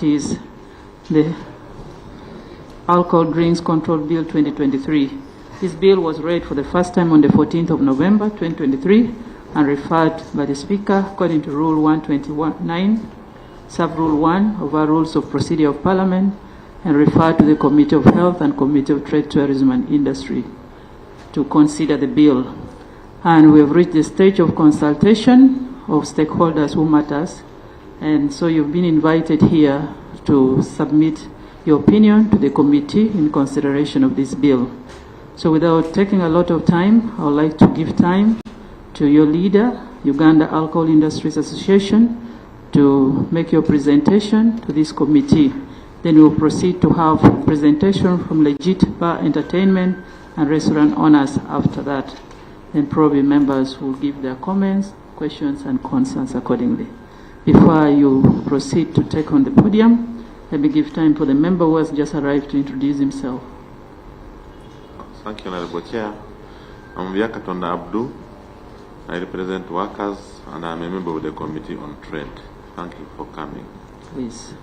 Is the Alcohol Drinks Control Bill 2023. This bill was read for the first time on the 14th of November 2023 and referred by the Speaker according to Rule 129, Sub-Rule 1 of our Rules of Procedure of Parliament, and referred to the Committee of Health and Committee of Trade, Tourism and Industry to consider the bill. And we have reached the stage of consultation of stakeholders who matters. And so you've been invited here to submit your opinion to the committee in consideration of this bill. So without taking a lot of time, I would like to give time to your leader, Uganda Alcohol Industries Association, to make your presentation to this committee. Then we'll proceed to have a presentation from Legit Bar Entertainment and restaurant owners after that. Then probably members will give their comments, questions, and concerns accordingly. Before you proceed to take on the podium, let me give time for the member who has just arrived to introduce himself. Thank you, Honorable Chair. I'm Vyakatonda Abdu. I represent workers and I'm a member of the Committee on Trade. Thank you for coming. Please.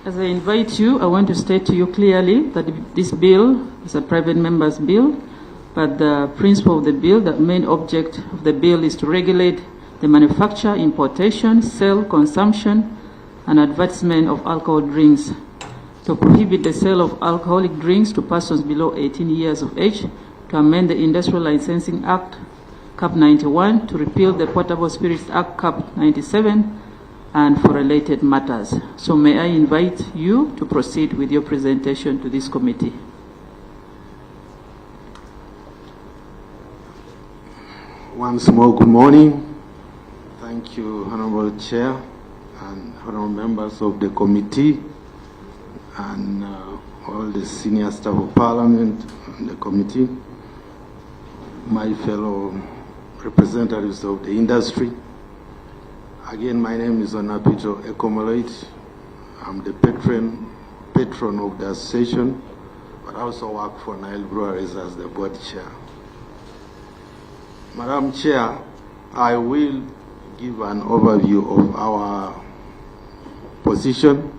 As I invite you, I want to state to you clearly that this bill is a private member's bill, but the principle of the bill, the main object of the bill is to regulate the manufacture, importation, sale, consumption, and advertisement of alcohol drinks, to prohibit the sale of alcoholic drinks to persons below 18 years of age, to amend the Industrial Licensing Act, Cap 91, to repeal the Portable Spirits Act, Cap 97, and for related matters. So may I invite you to proceed with your presentation to this committee. Once more, good morning. Thank you, Honorable Chair and Honorable members of the committee and all the senior staff of Parliament and the committee, my fellow representatives of the industry. Again, my name is Onapito Ekomoloit. I'm the patron of the association, but I also work for Nile Breweries as the board chair. Madam Chair, I will give an overview of our position,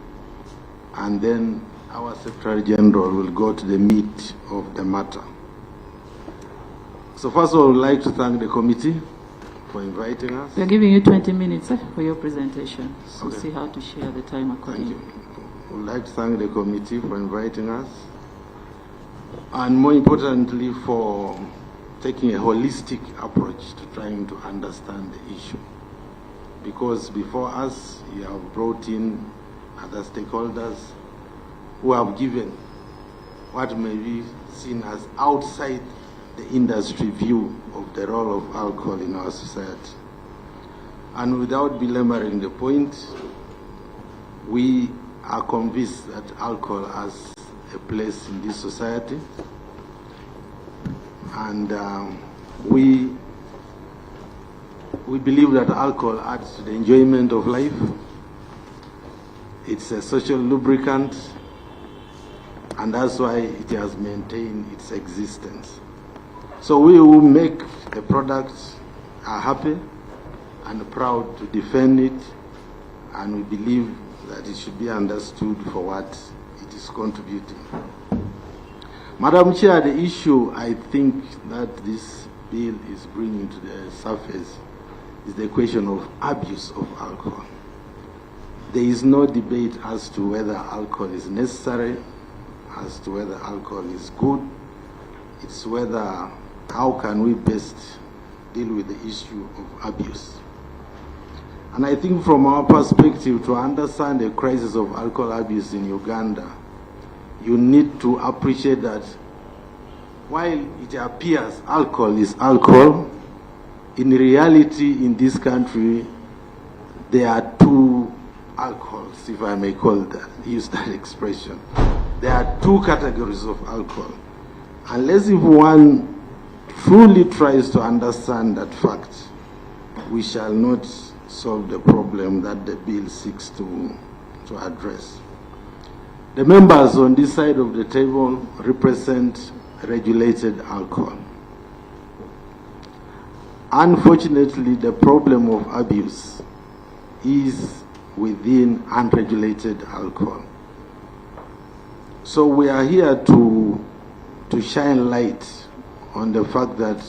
and then our Secretary General will go to the meat of the matter. So first of all, I would like to thank the committee for inviting us. We are giving you 20 minutes for your presentation, so Okay. see how to share the time accordingly. Thank you. I would like to thank the committee for inviting us, and more importantly for taking a holistic approach to trying to understand the issue. Because before us, you have brought in other stakeholders who have given what may be seen as outside the industry view of the role of alcohol in our society. And without belaboring the point, we are convinced that alcohol has a place in this society, and we believe that alcohol adds to the enjoyment of life. It's a social lubricant, and that's why it has maintained its existence. So we who make the products are happy and proud to defend it, and we believe that it should be understood for what it is contributing. Madam Chair, the issue I think that this bill is bringing to the surface is the question of abuse of alcohol. There is no debate as to whether alcohol is necessary, as to whether alcohol is good. It's whether how can we best deal with the issue of abuse. And I think from our perspective, to understand the crisis of alcohol abuse in Uganda, you need to appreciate that while it appears alcohol is alcohol, in reality in this country there are two alcohols, if I may use that expression. There are two categories of alcohol. Unless if one truly tries to understand that fact, we shall not solve the problem that the bill seeks to address. The members on this side of the table represent regulated alcohol. Unfortunately, the problem of abuse is within unregulated alcohol. So we are here to shine light on the fact that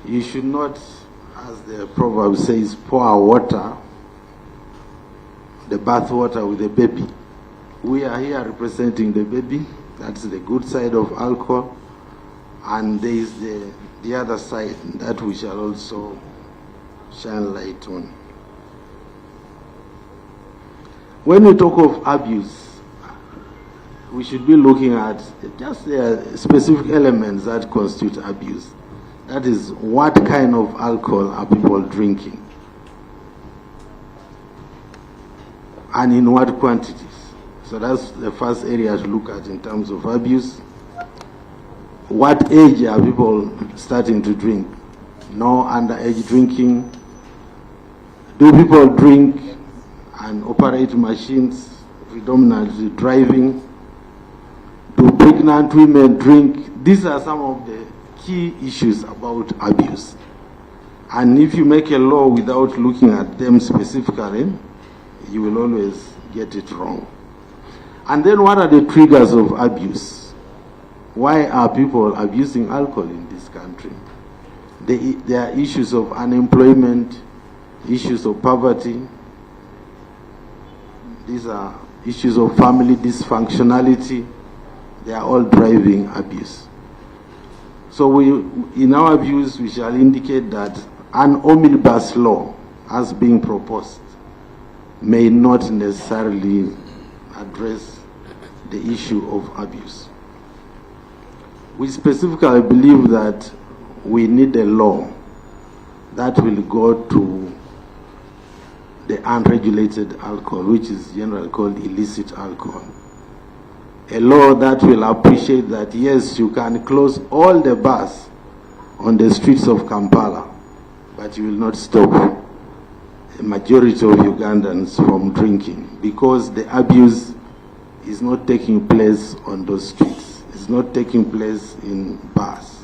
you should not, as the proverb says, pour water, the bath water with the baby. We are here representing the baby. That's the good side of alcohol. And there is the other side that we shall also shine light on. When we talk of abuse, we should be looking at just the specific elements that constitute abuse. That is, what kind of alcohol are people drinking? And in what quantities? So that's the first area to look at in terms of abuse. What age are people starting to drink? No underage drinking. Do people drink and operate machines, predominantly driving? Do pregnant women drink? These are some of the key issues about abuse. And if you make a law without looking at them specifically, you will always get it wrong. And then what are the triggers of abuse? Why are people abusing alcohol in this country? There are issues of unemployment, issues of poverty. These are issues of family dysfunctionality. They are all driving abuse. So in our views, we shall indicate that an omnibus law as being proposed may not necessarily address the issue of abuse. We specifically believe that we need a law that will go to the unregulated alcohol, which is generally called illicit alcohol. A law that will appreciate that, yes, you can close all the bars on the streets of Kampala, but you will not stop a majority of Ugandans from drinking, because the abuse is not taking place on those streets. It's not taking place in bars.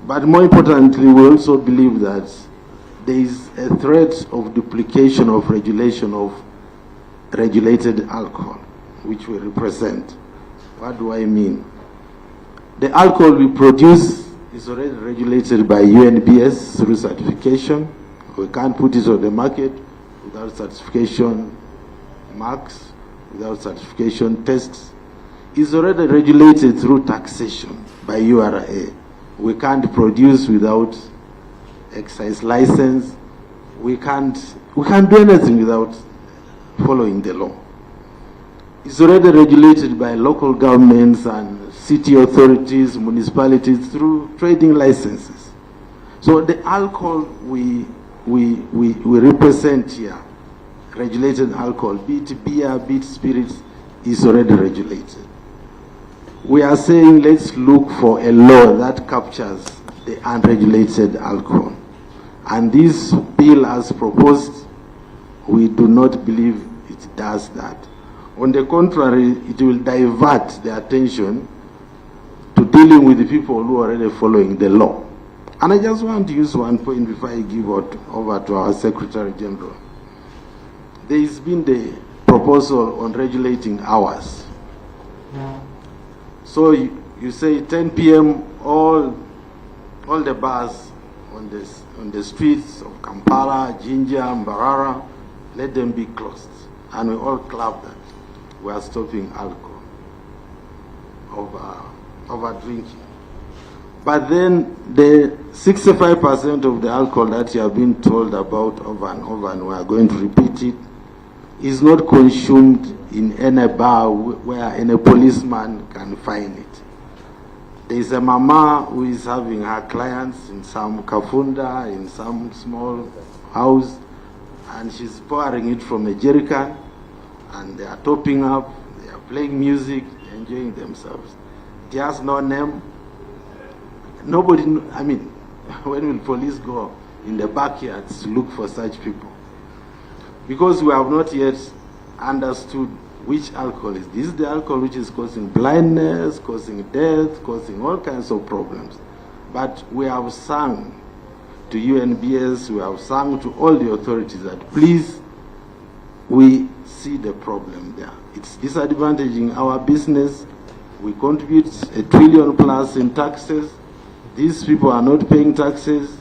But more importantly, we also believe that there is a threat of duplication of regulation of regulated alcohol, which we represent. What do I mean? The alcohol we produce is already regulated by UNBS through certification. We can't put it on the market without certification marks, without certification tests. It's already regulated through taxation by URA. We can't produce without excise license. We can't do anything without following the law. It's already regulated by local governments and city authorities, municipalities through trading licenses. So the alcohol we represent here, regulated alcohol, be it beer, be it spirits, is already regulated. We are saying let's look for a law that captures the unregulated alcohol. And this bill as proposed, we do not believe it does that. On the contrary, it will divert the attention to dealing with the people who are already following the law. And I just want to use one point before I give over to our Secretary General. There has been the proposal on regulating hours. So you say 10 p.m. all the bars on the streets of Kampala, Jinja, Mbarara, let them be closed. And we all clap that we are stopping alcohol, over drinking. But then the 65% of the alcohol that you have been told about over and we are going to repeat it, is not consumed in any bar where any policeman can find it. There is a mama who is having her clients in some kafunda, in some small house, and she's pouring it from a jerry can, and they are topping up, they are playing music, enjoying themselves. It has no name. Nobody, I mean, when will police go in the backyards to look for such people? Because we have not yet understood which alcohol is. This is the alcohol which is causing blindness, causing death, causing all kinds of problems. But we have sung to UNBS, we have sung to all the authorities that please, we see the problem there. It's disadvantaging our business. We contribute $1 trillion plus in taxes. These people are not paying taxes,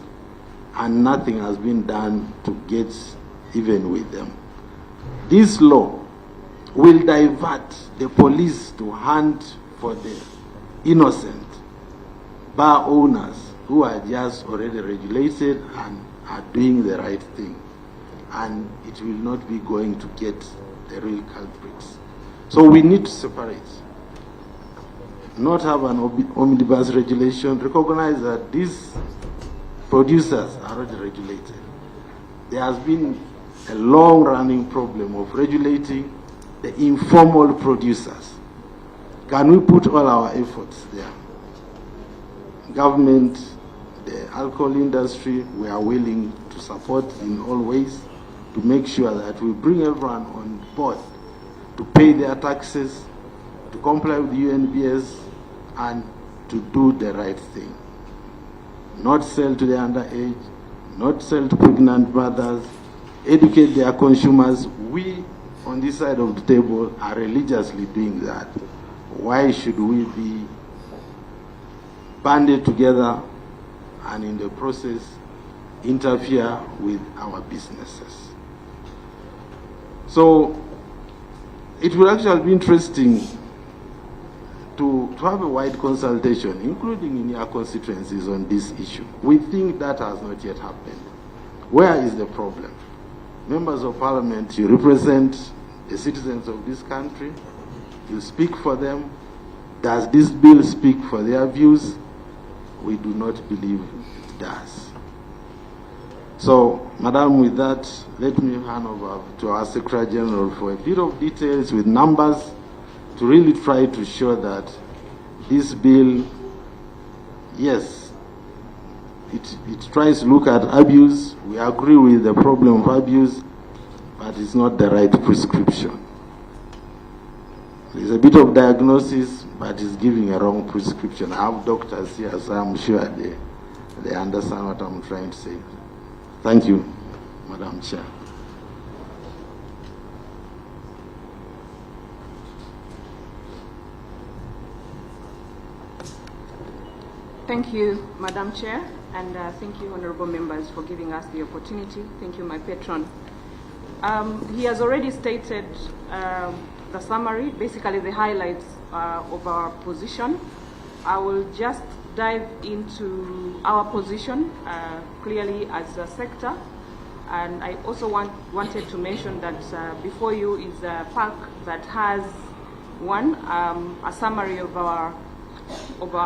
and nothing has been done to get even with them. This law will divert the police to hunt for the innocent bar owners who are just already regulated and are doing the right thing. And it will not be going to get the real culprits. So we need to separate. Not have an omnibus regulation. Recognize that these producers are already regulated. There has been a long-running problem of regulating the informal producers. Can we put all our efforts there? Government, the alcohol industry, we are willing to support in all ways to make sure that we bring everyone on board to pay their taxes, to comply with the UNBS, and to do the right thing. Not sell to the underage, not sell to pregnant mothers, educate their consumers. We, on this side of the table, are religiously doing that. Why should we be banded together and in the process interfere with our businesses? So it will actually be interesting to have a wide consultation, including in your constituencies, on this issue. We think that has not yet happened. Where is the problem? Members of Parliament, you represent the citizens of this country. You speak for them. Does this bill speak for their views? We do not believe it does. So, Madam, with that, let me hand over to our Secretary General for a bit of details with numbers to really try to show that this bill, yes, it tries to look at abuse. We agree with the problem of abuse, but it's not the right prescription. There's a bit of diagnosis, but it's giving a wrong prescription. I have doctors here, so I'm sure they understand what I'm trying to say. Thank you, Madam Chair. Thank you, Madam Chair, and thank you, honorable members, for giving us the opportunity. Thank you, my patron. He has already stated the summary, basically the highlights of our position. I will just dive into our position clearly as a sector, and I also wanted to mention that before you is a pack that has a summary of our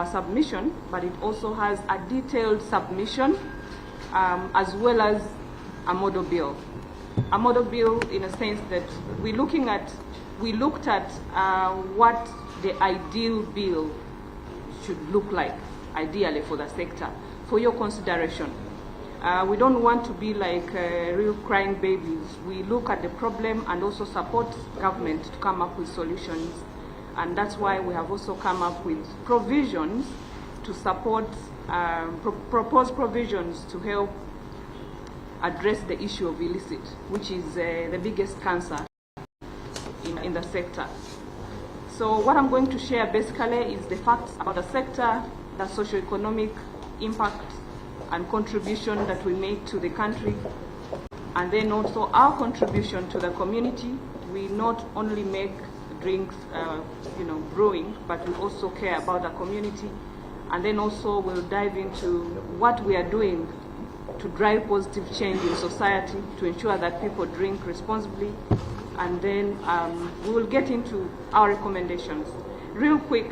submission, but it also has a detailed submission as well as a model bill. A model bill in a sense that we looked at what the ideal bill should look like, ideally for the sector, for your consideration. We don't want to be like real crying babies. We look at the problem and also support government to come up with solutions. And that's why we have also come up with provisions to support, propose provisions to help address the issue of illicit, which is the biggest cancer in the sector. So what I'm going to share basically is the facts about the sector, the socio-economic impact and contribution that we make to the country, and then also our contribution to the community. We not only make drinks, brewing, but we also care about the community. And then also we'll dive into what we are doing to drive positive change in society, to ensure that people drink responsibly. And then we will get into our recommendations. Real quick,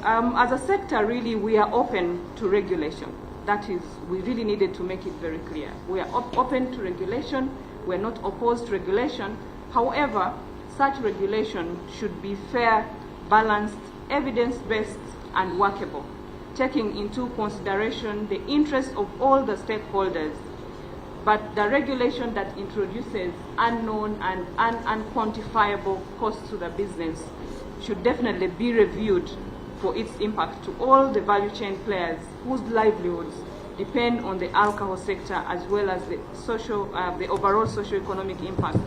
as a sector, really, we are open to regulation. That is, we really needed to make it very clear. We are open to regulation. We're not opposed to regulation. However, such regulation should be fair, balanced, evidence-based, and workable, taking into consideration the interests of all the stakeholders. But the regulation that introduces unknown and unquantifiable costs to the business should definitely be reviewed for its impact to all the value chain players whose livelihoods depend on the alcohol sector as well as the overall socio-economic impact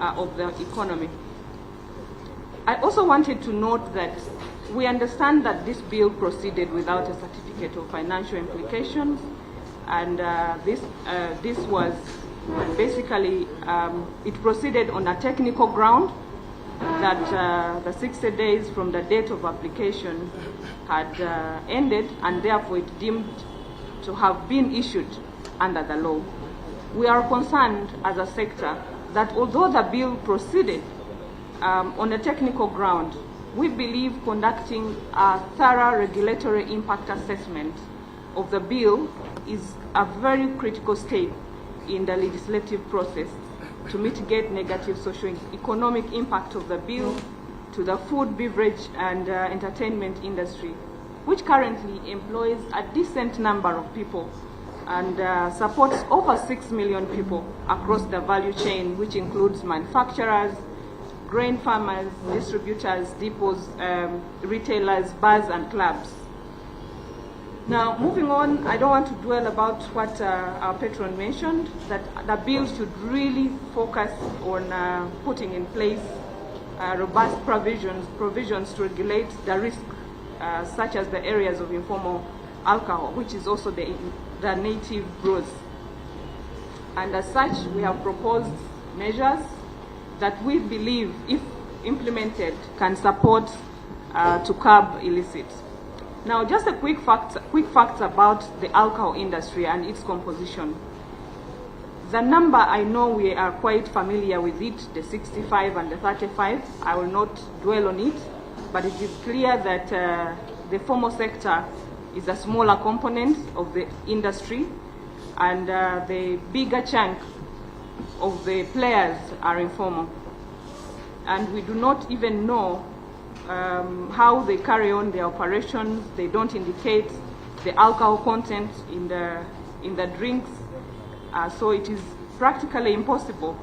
of the economy. I also wanted to note that we understand that this bill proceeded without a certificate of financial implications, and this was basically, it proceeded on a technical ground that the 60 days from the date of application had ended, and therefore it deemed to have been issued under the law. We are concerned as a sector that although the bill proceeded on a technical ground, we believe conducting a thorough regulatory impact assessment of the bill is a very critical step in the legislative process to mitigate negative socio-economic impact of the bill to the food, beverage, and entertainment industry, which currently employs a decent number of people and supports over 6 million people across the value chain, which includes manufacturers, grain farmers, distributors, depots, retailers, bars, and clubs. Now, moving on, I don't want to dwell about what our patron mentioned, that the bill should really focus on putting in place robust provisions to regulate the risk, such as the areas of informal alcohol, which is also the native growth. And as such, we have proposed measures that we believe, if implemented, can support to curb illicit. Now, just a quick facts about the alcohol industry and its composition. The number, I know we are quite familiar with it, the 65 and the 35. I will not dwell on it, but it is clear that the formal sector is a smaller component of the industry, and the bigger chunk of the players are informal. And we do not even know how they carry on their operations. They don't indicate the alcohol content in the drinks, so it is practically impossible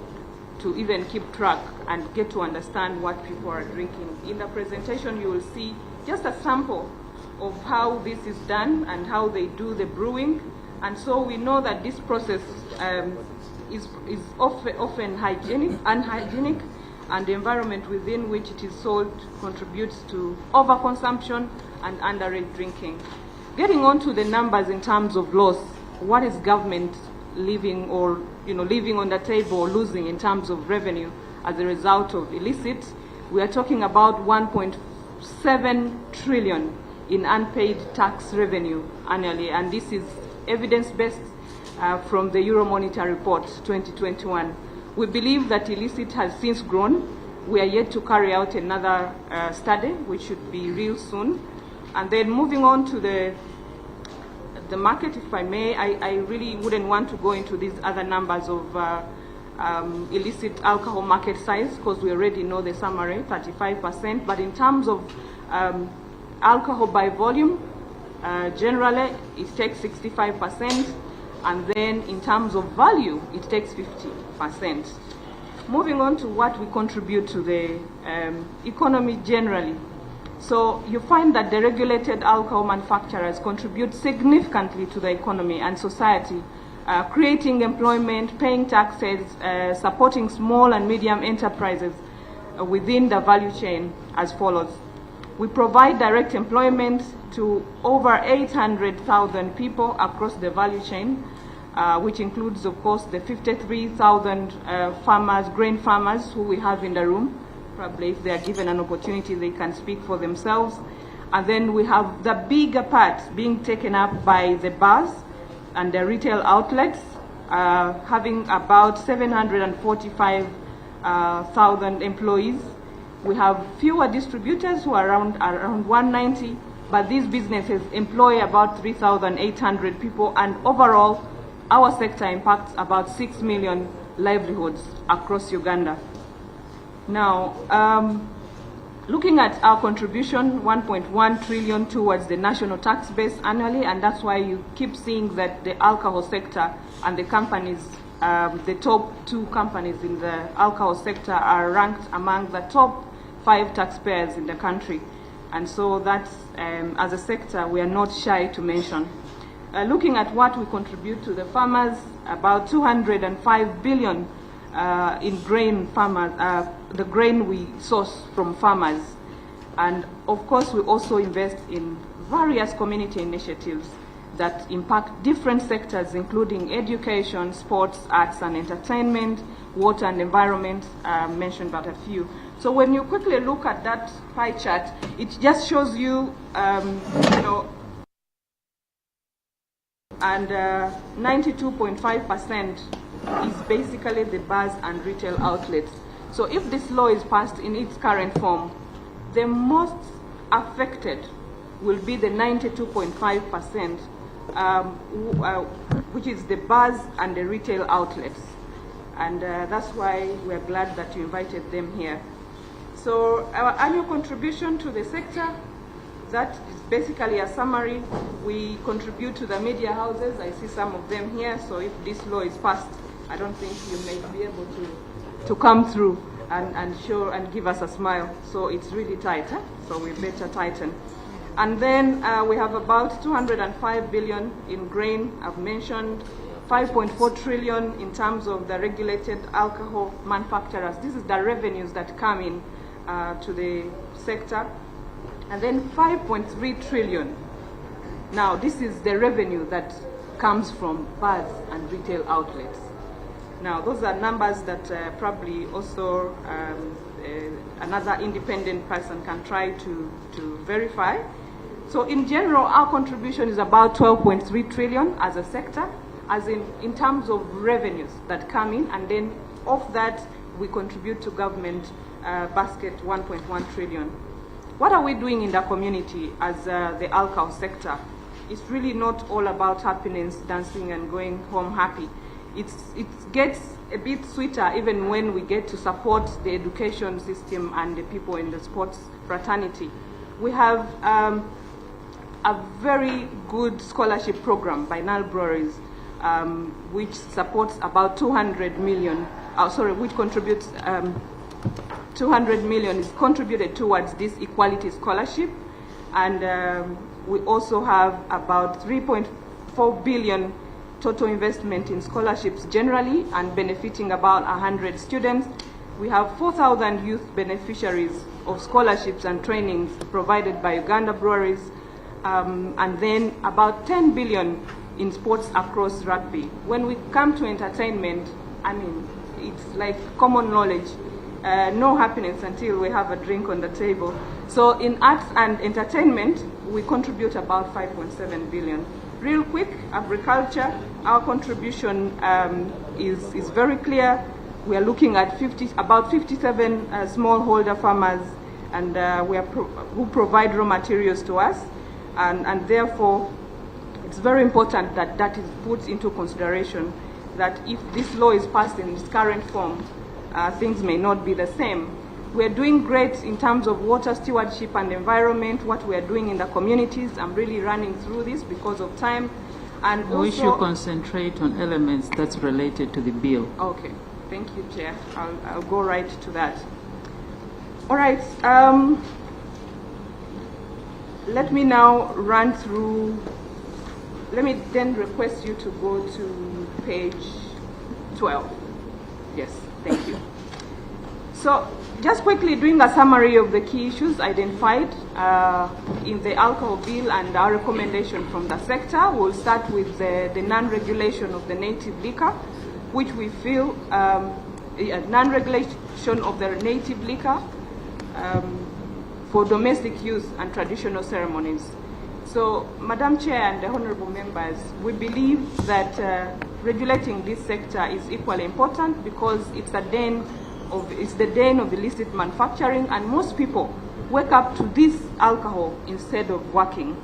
to even keep track and get to understand what people are drinking. In the presentation, you will see just a sample of how this is done and how they do the brewing, and so we know that this process is often unhygienic, and the environment within which it is sold contributes to overconsumption and underage drinking. Getting on to the numbers in terms of loss, what is government leaving on the table or losing in terms of revenue as a result of illicit? We are talking about 1.7 trillion in unpaid tax revenue annually, and this is evidence-based from the Euromonitor report 2021. We believe that illicit has since grown. We are yet to carry out another study, which should be real soon. And then moving on to the market, if I may, I really wouldn't want to go into these other numbers of illicit alcohol market size, because we already know the summary, 35%. But in terms of alcohol by volume, generally it takes 65%. And then in terms of value, it takes 50%. Moving on to what we contribute to the economy generally. So you find that the regulated alcohol manufacturers contribute significantly to the economy and society, creating employment, paying taxes, supporting small and medium enterprises within the value chain as follows. We provide direct employment to over 800,000 people across the value chain, which includes, of course, the 53,000 farmers, grain farmers who we have in the room. Probably if they are given an opportunity, they can speak for themselves. And then we have the bigger part being taken up by the bars and the retail outlets, having about 745,000 employees. We have fewer distributors who are around 190, but these businesses employ about 3,800 people, and overall, our sector impacts about 6 million livelihoods across Uganda. Now, looking at our contribution, 1.1 trillion towards the national tax base annually, and that's why you keep seeing that the alcohol sector and the companies, the top 2 companies in the alcohol sector are ranked among the top 5 taxpayers in the country. And so that's, as a sector, we are not shy to mention. Looking at what we contribute to the farmers, about 205 billion in grain farmers, the grain we source from farmers. And of course, we also invest in various community initiatives that impact different sectors, including education, sports, arts and entertainment, water and environment, mentioned but a few. So when you quickly look at that pie chart, it just shows you, and 92.5% is basically the bars and retail outlets. So if this law is passed in its current form, the most affected will be the 92.5%, which is the bars and the retail outlets. And that's why we're glad that you invited them here. So our annual contribution to the sector, that is basically a summary. We contribute to the media houses. I see some of them here. So if this law is passed, I don't think you may be able to come through and show and give us a smile. So it's really tight, huh? So we better tighten. And then we have about 205 billion in grain. I've mentioned 5.4 trillion in terms of the regulated alcohol manufacturers. This is the revenues that come in to the sector. And then 5.3 trillion. Now, this is the revenue that comes from bars and retail outlets. Now, those are numbers that probably also another independent person can try to verify. So in general, our contribution is about 12.3 trillion as a sector, as in terms of revenues that come in, and then of that, we contribute to government basket 1.1 trillion. What are we doing in the community as the alcohol sector? It's really not all about happiness, dancing and going home happy. It gets a bit sweeter even when we get to support the education system and the people in the sports fraternity. We have a very good scholarship program by Nile Breweries, which supports about 200 million, which contributes 200 million is contributed towards this equality scholarship. And we also have about 3.4 billion total investment in scholarships generally and benefiting about 100 students. We have 4,000 youth beneficiaries of scholarships and trainings provided by Uganda Breweries, and then about 10 billion in sports across rugby. When we come to entertainment, I mean, it's like common knowledge. No happiness until we have a drink on the table. So in arts and entertainment, we contribute about 5.7 billion. Real quick, agriculture, our contribution is very clear. We are looking at about 57 smallholder farmers, and who provide raw materials to us, and therefore it's very important that that is put into consideration, that if this law is passed in its current form, things may not be the same. We're doing great in terms of water stewardship and environment, what we're doing in the communities. I'm really running through this because of time. And I wish you concentrate on elements that's related to the bill. Okay, thank you, Chair. I'll go right to that. All right, let me now run through, let me then request you to go to page 12. Yes, thank you. So just quickly doing a summary of the key issues identified in the alcohol bill and our recommendation from the sector. We'll start with the non-regulation of the native liquor, which we feel non-regulation of the native liquor for domestic use and traditional ceremonies. So, Madam Chair and the honorable members, we believe that regulating this sector is equally important because it's the den of the illicit manufacturing, and most people wake up to this alcohol instead of working.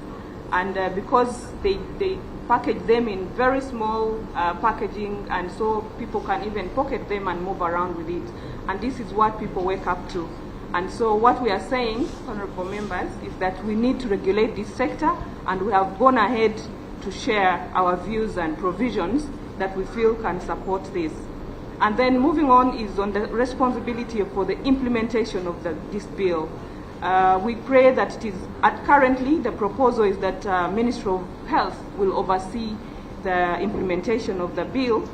And because they package them in very small packaging, and so people can even pocket them and move around with it. And this is what people wake up to. And so what we are saying, honorable members, is that we need to regulate this sector, and we have gone ahead to share our views and provisions that we feel can support this. And then moving on is on the responsibility for the implementation of this bill. We pray that it is, currently the proposal is that Ministry of Health will oversee the implementation of the bill,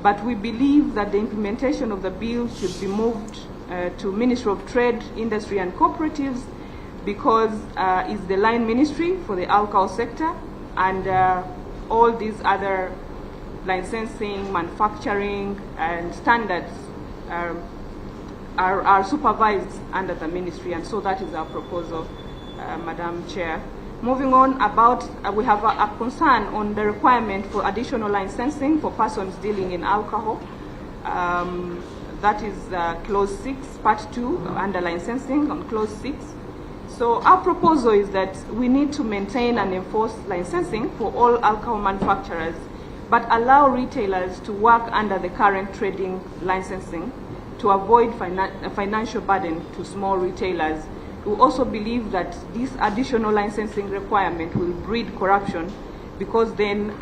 but we believe that the implementation of the bill should be moved to Ministry of Trade, Industry and Cooperatives, because it's the line ministry for the alcohol sector, and all these other licensing, manufacturing and standards are supervised under the ministry, and so that is our proposal, Madam Chair. Moving on, we have a concern on the requirement for additional licensing for persons dealing in alcohol. That is Clause 6, Part 2, under licensing on Clause 6. So our proposal is that we need to maintain and enforce licensing for all alcohol manufacturers, but allow retailers to work under the current trading licensing to avoid a financial burden to small retailers. We also believe that this additional licensing requirement will breed corruption, because then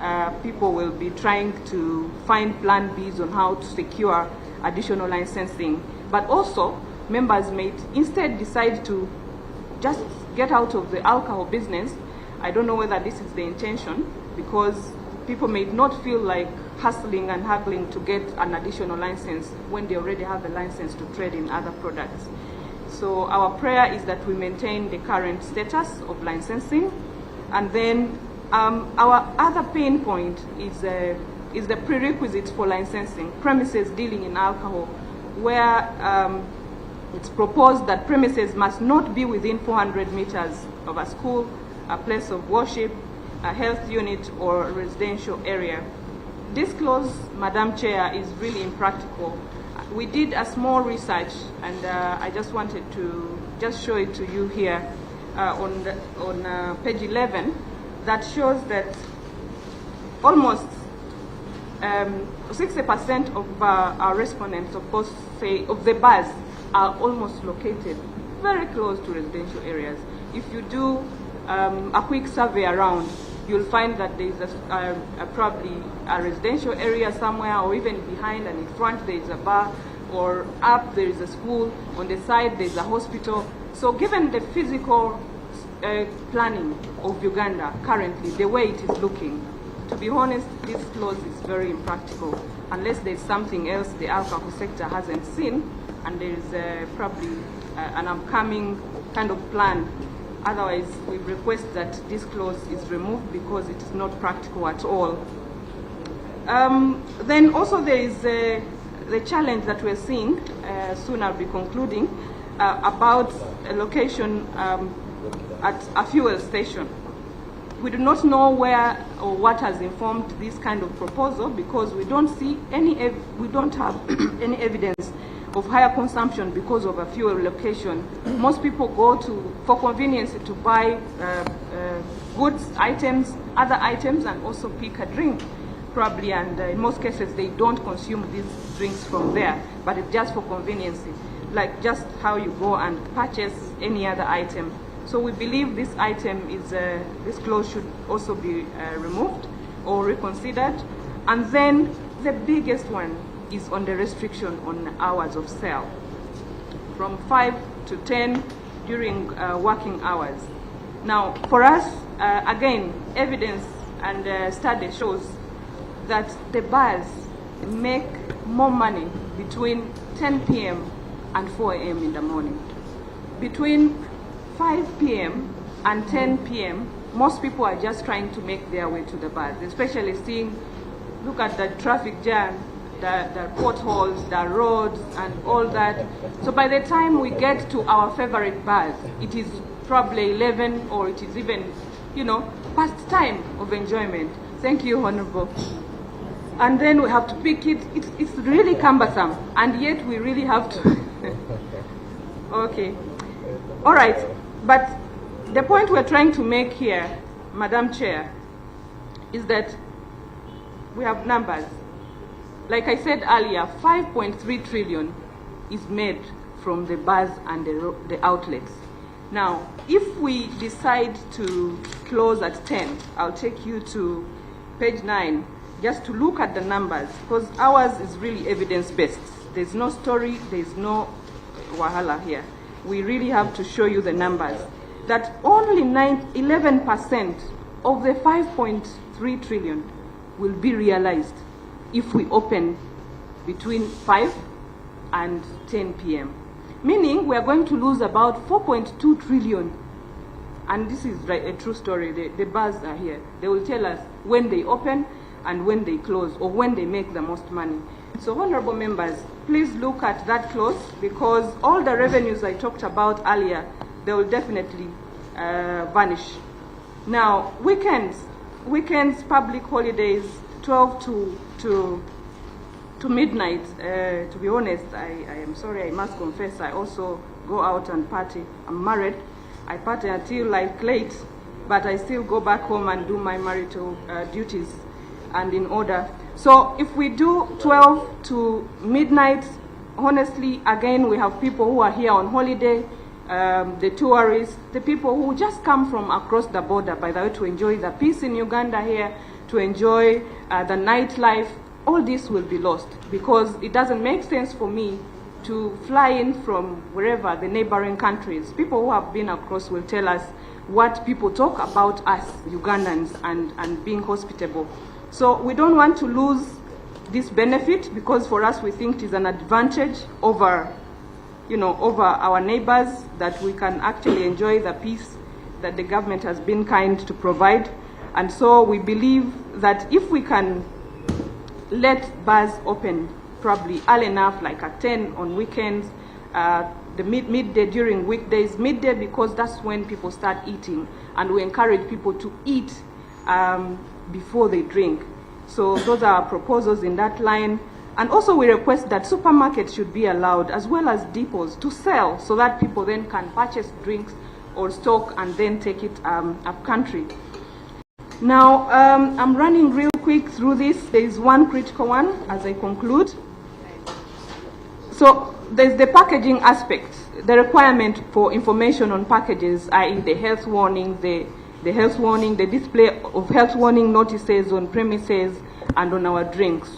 people will be trying to find plan Bs on how to secure additional licensing. But also, members may instead decide to just get out of the alcohol business. I don't know whether this is the intention, because people may not feel like hustling and haggling to get an additional license when they already have a license to trade in other products. So our prayer is that we maintain the current status of licensing. And then our other pain point is the prerequisites for licensing premises dealing in alcohol, where it's proposed that premises must not be within 400 meters of a school, a place of worship, a health unit, or a residential area. This clause, Madam Chair, is really impractical. We did a small research, and I just wanted to just show it to you here on page 11, that shows that almost 60% of our respondents, of course, say of the bars are almost located very close to residential areas. If you do a quick survey around, you'll find that there is probably a residential area somewhere, or even behind and in front there is a bar, or up there is a school, on the side there is a hospital. So given the physical planning of Uganda currently, the way it is looking, to be honest, this clause is very impractical, unless there's something else the alcohol sector hasn't seen, and there is probably an upcoming kind of plan. Otherwise, we request that this clause is removed because it is not practical at all. Then also there is the challenge that we're seeing, soon I'll be concluding, about a location at a fuel station. We do not know where or what has informed this kind of proposal, because we don't see we don't have any evidence of higher consumption because of a fuel location. Most people go for convenience to buy goods, items, other items, and also pick a drink, probably, and in most cases they don't consume these drinks from there, but it's just for convenience, like just how you go and purchase any other item. So we believe this item is, this clause should also be removed or reconsidered. And then the biggest one is on the restriction on hours of sale, from 5 to 10 during working hours. Now, for us, again, evidence and study shows that the bars make more money between 10 p.m. and 4 a.m. in the morning. Between 5 p.m. and 10 p.m., most people are just trying to make their way to the bars, especially look at the traffic jam, the potholes, the roads, and all that. So by the time we get to our favorite bars, it is probably 11, or it is even, past time of enjoyment. Thank you, Honorable. And then we have to pick it. It's really cumbersome, and yet we really have to. Okay. All right. But the point we're trying to make here, Madam Chair, is that we have numbers. Like I said earlier, 5.3 trillion is made from the bars and the outlets. Now, if we decide to close at 10, I'll take you to page 9, just to look at the numbers, because ours is really evidence-based. There's no story, there's no wahala here. we really have to show you the numbers, that only 11% of the 5.3 trillion will be realized if we open between 5 and 10 p.m. Meaning we are going to lose about 4.2 trillion. And this is a true story. The bars are here. They will tell us when they open and when they close, or when they make the most money. So honorable members, please look at that clause, because all the revenues I talked about earlier, they will definitely vanish. Now, weekends, public holidays, 12 to midnight. To be honest, I am sorry, I must confess, I also go out and party. I'm married. I party until like late, but I still go back home and do my marital duties and in order. So if we do 12 to midnight, honestly, again, we have people who are here on holiday, the tourists, the people who just come from across the border, by the way, to enjoy the peace in Uganda here, to enjoy the nightlife. All this will be lost, because it doesn't make sense for me to fly in from wherever, the neighboring countries. People who have been across will tell us what people talk about us, Ugandans, and being hospitable. So we don't want to lose this benefit, because for us we think it is an advantage over, over our neighbors, that we can actually enjoy the peace that the government has been kind to provide. And so we believe that if we can let bars open probably early enough, like at 10 on weekends, the midday during weekdays, midday because that's when people start eating, and we encourage people to eat before they drink. So those are our proposals in that line. And also we request that supermarkets should be allowed, as well as depots, to sell, so that people then can purchase drinks or stock and then take it up country. Now, I'm running real quick through this. There is one critical one as I conclude. So there's the packaging aspect, the requirement for information on packages, i.e. the health warning, the health warning, the display of health warning notices on premises and on our drinks.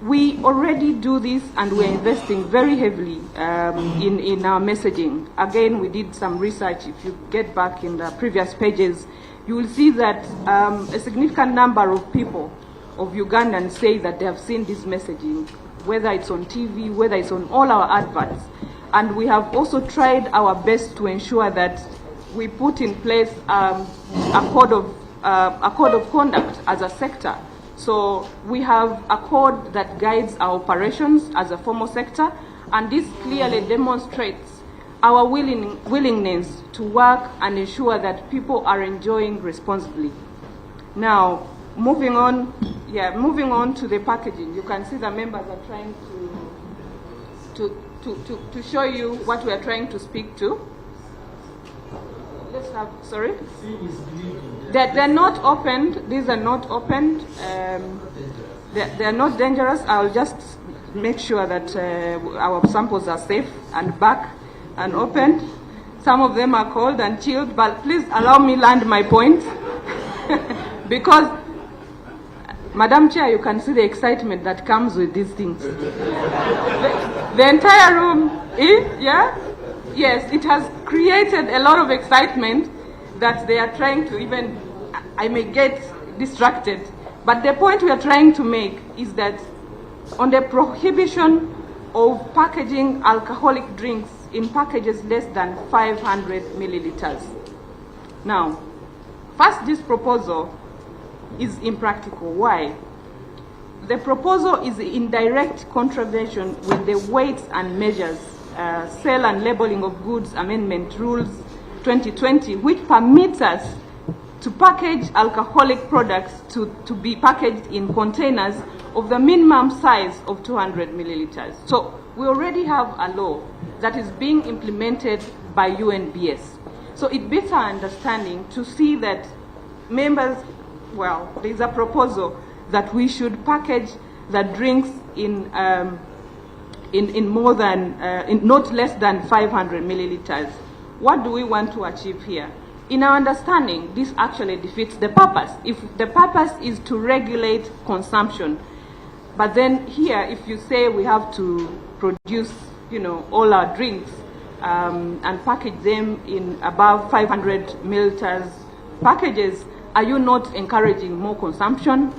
We already do this, and we're investing very heavily in our messaging. Again, we did some research. If you get back in the previous pages, you will see that a significant number of people, of Ugandans, say that they have seen this messaging, whether it's on TV, whether it's on all our adverts. And we have also tried our best to ensure that we put in place a code of conduct as a sector. So we have a code that guides our operations as a formal sector, and this clearly demonstrates our willingness to work and ensure that people are enjoying responsibly. Now, moving on to the packaging. You can see the members are trying to show you what we are trying to speak to. Let's have, sorry? They're not opened. These are not opened. They're not dangerous. I'll just make sure that our samples are safe and back and opened. Some of them are cold and chilled, but please allow me land my point. Because, Madam Chair, you can see the excitement that comes with these things. The entire room, yes, it has created a lot of excitement that they are trying to even, I may get distracted. But the point we are trying to make is that on the prohibition of packaging alcoholic drinks in packages less than 500 milliliters. Now, first, this proposal is impractical. Why? The proposal is in direct contravention with the weights and measures, sale and labeling of goods amendment rules 2020, which permits us to package alcoholic products to be packaged in containers of the minimum size of 200 milliliters. So we already have a law that is being implemented by UNBS. So it beats our understanding to see that members, well, there's a proposal that we should package the drinks in more than, in not less than 500 milliliters. What do we want to achieve here? In our understanding, this actually defeats the purpose. If the purpose is to regulate consumption, but then here, if you say we have to produce, all our drinks and package them in above 500 milliliters packages, are you not encouraging more consumption?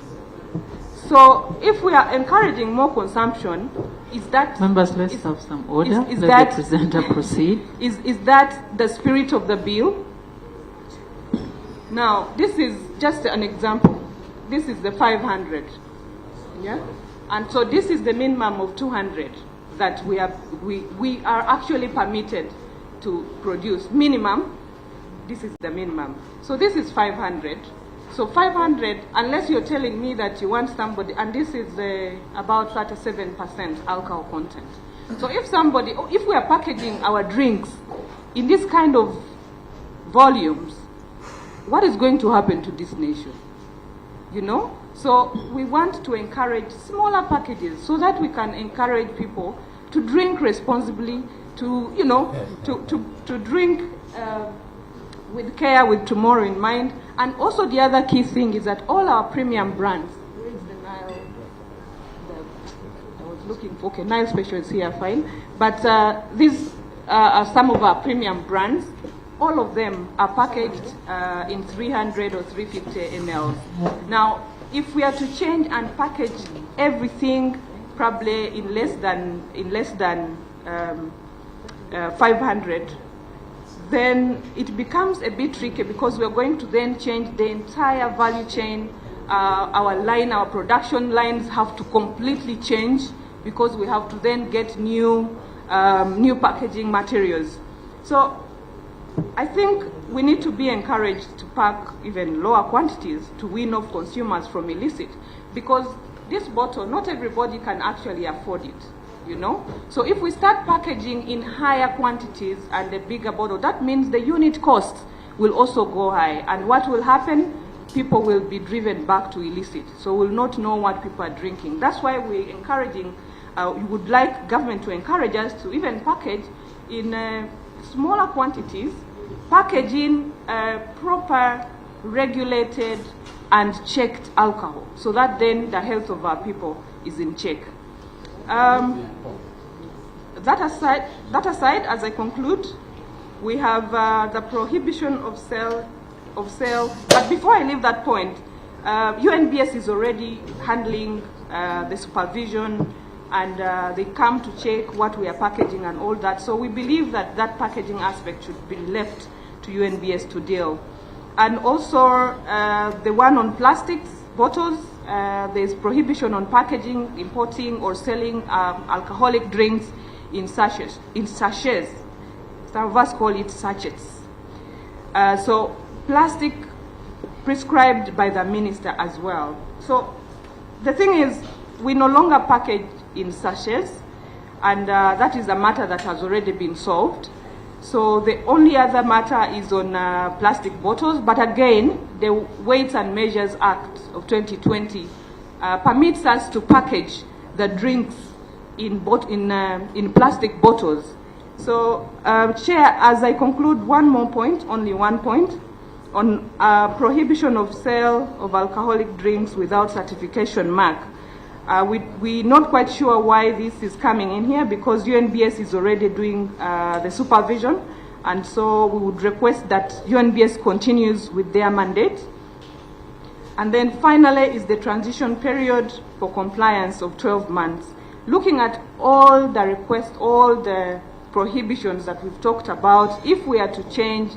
So if we are encouraging more consumption, is that... Members, let's have some order. Is Let that, the presenter proceed. Is that the spirit of the bill? Now, this is just an example. This is the 500, yeah? And so this is the minimum of 200 that we are actually permitted to produce. Minimum, this is the minimum. So this is 500. So 500, unless you're telling me that you want somebody, and this is about 37% alcohol content. So if we are packaging our drinks in this kind of volumes, what is going to happen to this nation? You know? So we want to encourage smaller packages so that we can encourage people to drink responsibly, to, you know, to drink with care, with tomorrow in mind. And also the other key thing is that all our premium brands, where is the Nile? I was looking for, okay, Nile Special is here, fine. But these are some of our premium brands. All of them are packaged in 300 or 350 ml. Now, if we are to change and package everything probably in less than 500, then it becomes a bit tricky because we're going to then change the entire value chain. Our production lines have to completely change because we have to then get new packaging materials. So I think we need to be encouraged to pack even lower quantities to wean off consumers from illicit, because this bottle, not everybody can actually afford it, you know? So if we start packaging in higher quantities and a bigger bottle, that means the unit cost will also go high. And what will happen? People will be driven back to illicit. So we'll not know what people are drinking. That's why we're encouraging, we would like government to encourage us to even package in smaller quantities, packaging proper, regulated, and checked alcohol, so that then the health of our people is in check. That aside, as I conclude, we have the prohibition of sale. But before I leave that point, UNBS is already handling the supervision, and they come to check what we are packaging and all that. So we believe that that packaging aspect should be left to UNBS to deal. And also the one on plastics bottles, there's prohibition on packaging, importing, or selling alcoholic drinks in sachets. Some of us call it sachets. So plastic prescribed by the minister as well. So the thing is, we no longer package in sachets, and that is a matter that has already been solved. So the only other matter is on plastic bottles, but again, the Weights and Measures Act of 2020 permits us to package the drinks in plastic bottles. So, Chair, as I conclude, one more point, only one point, on prohibition of sale of alcoholic drinks without certification mark. We're not quite sure why this is coming in here, because UNBS is already doing the supervision, and so we would request that UNBS continues with their mandate. And then finally is the transition period for compliance of 12 months. Looking at all the requests, all the prohibitions that we've talked about, if we are to change,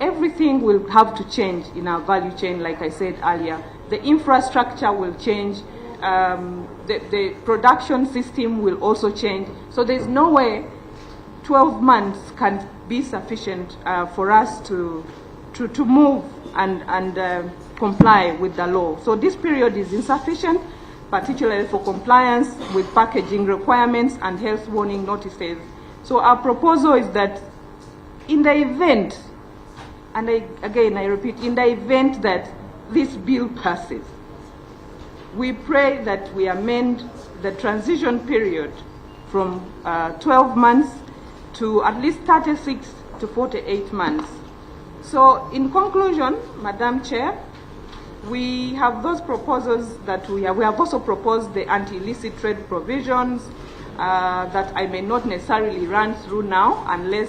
everything will have to change in our value chain, like I said earlier. The infrastructure will change. The production system will also change. So there's no way 12 months can be sufficient for us to move and comply with the law. So this period is insufficient, particularly for compliance with packaging requirements and health warning notices. So our proposal is that in the event, and again I repeat, in the event that this bill passes, we pray that we amend the transition period from 12 months to at least 36 to 48 months. So in conclusion, Madam Chair, we have those proposals that we have also proposed the anti-illicit trade provisions. that I may not necessarily run through now unless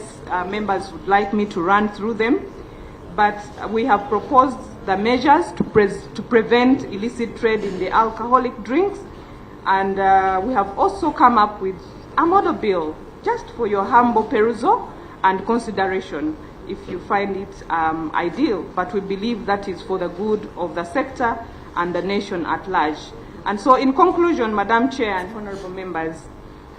members would like me to run through them. But we have proposed the measures to prevent illicit trade in the alcoholic drinks, and we have also come up with a model bill just for your humble perusal and consideration if you find it ideal. But we believe that is for the good of the sector and the nation at large. And so in conclusion, Madam Chair and honorable members,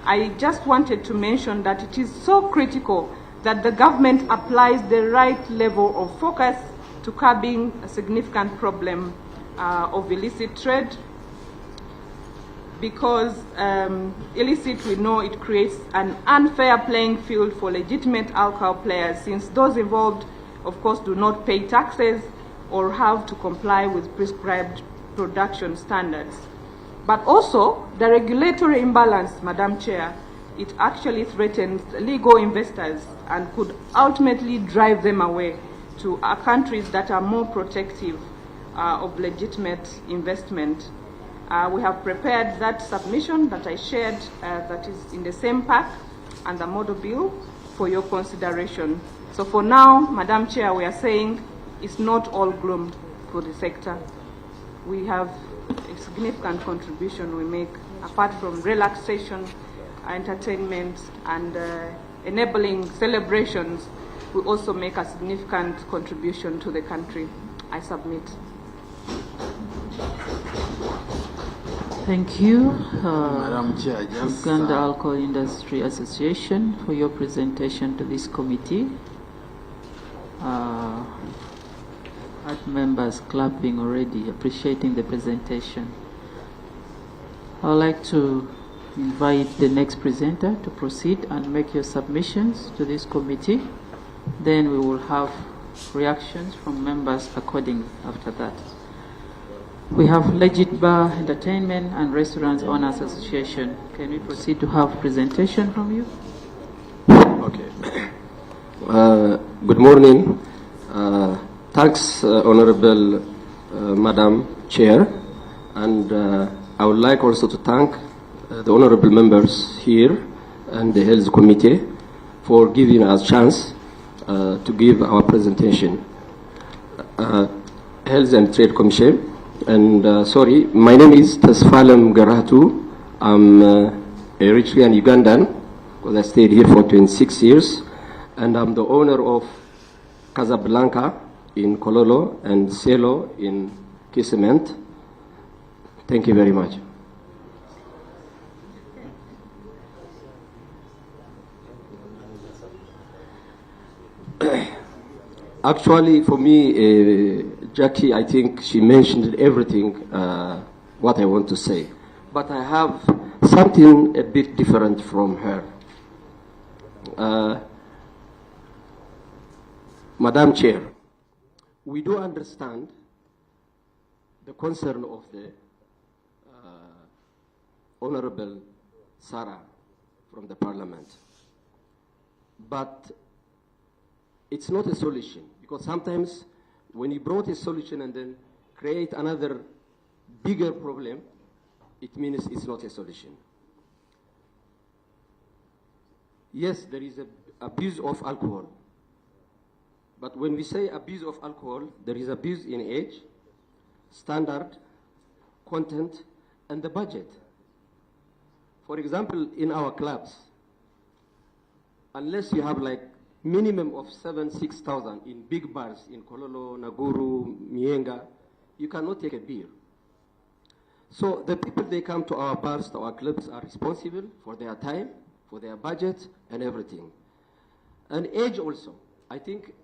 I just wanted to mention that it is so critical that the government applies the right level of focus to curbing a significant problem of illicit trade, because illicit, we know it creates an unfair playing field for legitimate alcohol players, since those involved, of course, do not pay taxes or have to comply with prescribed production standards. But also, the regulatory imbalance, Madam Chair, it actually threatens legal investors and could ultimately drive them away to countries that are more protective of legitimate investment. We have prepared that submission that I shared that is in the same pack and the model bill for your consideration. So for now, Madam Chair, we are saying it's not all gloom for the sector. We have a significant contribution we make, apart from relaxation, entertainment, and enabling celebrations. We also make a significant contribution to the country. I submit. Thank you, Madam Chair, just Uganda Alcohol Industry Association, for your presentation to this committee. Had members clapping already, appreciating the presentation. I'd like to invite the next presenter to proceed and make your submissions to this committee. Then we will have reactions from members accordingly after that. We have Legit Bar Entertainment and Restaurants Owners Association. Can we proceed to have presentation from you? Okay. Good morning. Thanks, Honorable Madam Chair, and I would like also to thank the honorable members here and the Health Committee for giving us a chance to give our presentation. Health and Trade Commission, and sorry, my name is Tasfalem Garatu. I'm originally an Ugandan because I stayed here for 26 years, and I'm the owner of Casablanca in Kololo and Selo in Kisement. Thank you very much. Actually, for me, Jackie, I think she mentioned everything what I want to say. But I have something a bit different from her. Madam Chair, we do understand the concern of the Honorable Sarah from the Parliament. But it's not a solution, because sometimes when you brought a solution and then create another bigger problem, it means it's not a solution. Yes, there is abuse of alcohol. But when we say abuse of alcohol, there is abuse in age, standard, content, and the budget. For example, in our clubs, unless you have like minimum of 6,000 in big bars in Kololo, Naguru, Mienga, you cannot take a beer. So the people, they come to our bars, to our clubs, are responsible for their time, for their budget, and everything. And age also. I think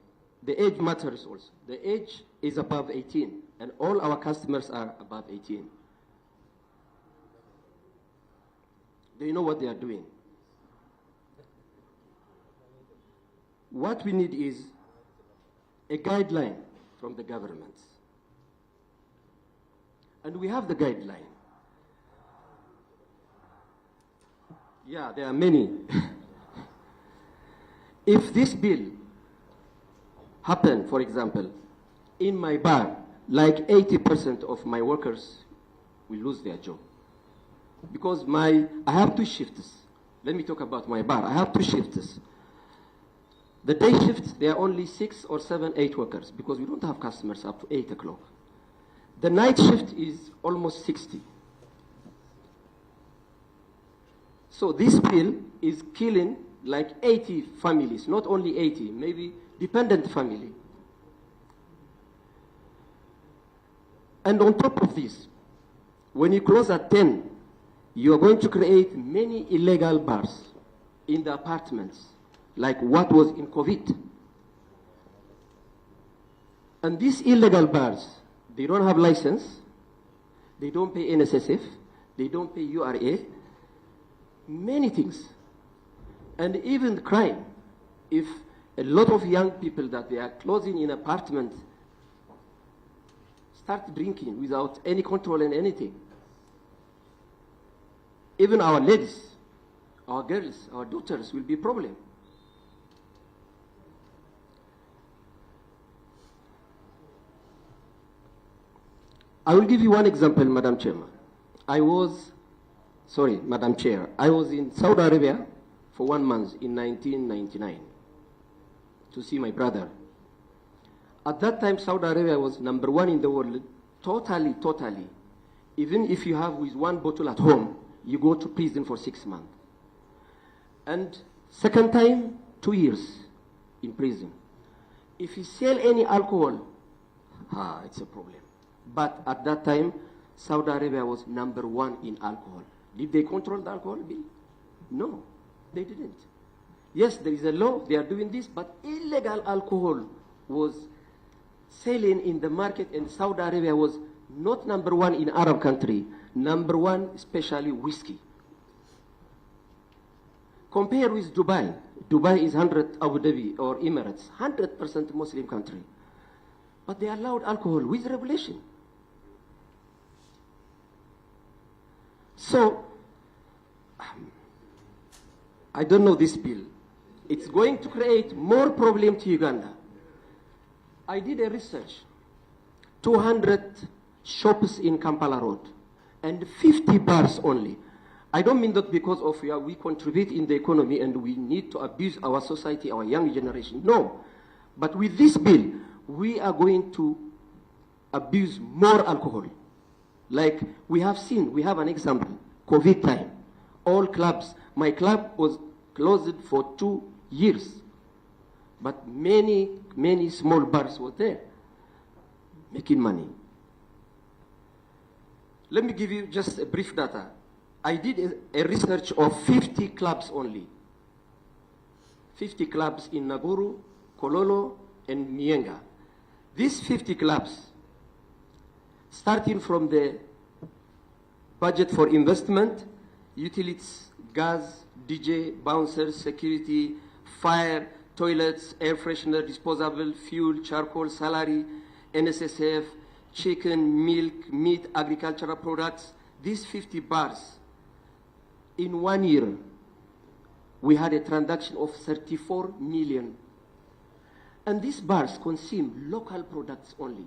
the age matters also. The age is above 18, and all our customers are above 18. They know what they are doing. What we need is a guideline from the government. And we have the guideline. Yeah, there are many. If this bill happened, for example, in my bar, like 80% of my workers will lose their job. Because I have 2 shifts. Let me talk about my bar. I have 2 shifts. The day shift, there are only 6 or 7, 8 workers because we don't have customers up to 8 o'clock. The night shift is almost 60. So this bill is killing like 80 families, not only 80, maybe dependent family. And on top of this, when you close at 10, you are going to create many illegal bars in the apartments, like what was in COVID. And these illegal bars, they don't have license, they don't pay NSSF, they don't pay URA, many things. And even crime. If a lot of young people that they are closing in apartments start drinking without any control and anything, even our ladies, our girls, our daughters will be a problem. I will give you one example, Madam Chairman. Madam Chair. I was in Saudi Arabia for 1 month in 1999 to see my brother. At that time, Saudi Arabia was #1 in the world, totally. Even if you have with 1 bottle at home, you go to prison for 6 months. And second time, 2 years in prison. If you sell any alcohol, it's a problem. But at that time, Saudi Arabia was #1 in alcohol. Did they control the alcohol bill? No, they didn't. Yes, there is a law, they are doing this, but illegal alcohol was selling in the market, and Saudi Arabia was not #1 in Arab country, #1 especially whiskey. Compare with Dubai. Dubai is 100, Abu Dhabi or Emirates, 100% Muslim country. But they allowed alcohol with regulation. So, I don't know this bill. It's going to create more problem to Uganda. I did a research. 200 shops in Kampala Road and 50 bars only. I don't mean that because of we contribute in the economy and we need to abuse our society, our young generation. No. But with this bill, we are going to abuse more alcohol. Like we have seen, we have an example, COVID time. All clubs, my club was closed for 2 years. But many small bars were there, making money. Let me give you just a brief data. I did a research of 50 clubs only. 50 clubs in Naguru, Kololo, and Mienga. These 50 clubs, starting from the budget for investment, utilities, gas, DJ, bouncers, security, fire, toilets, air freshener, disposable, fuel, charcoal, salary, NSSF, chicken, milk, meat, agricultural products, these 50 bars, in 1 year, we had a transaction of 34 million. And these bars consume local products only.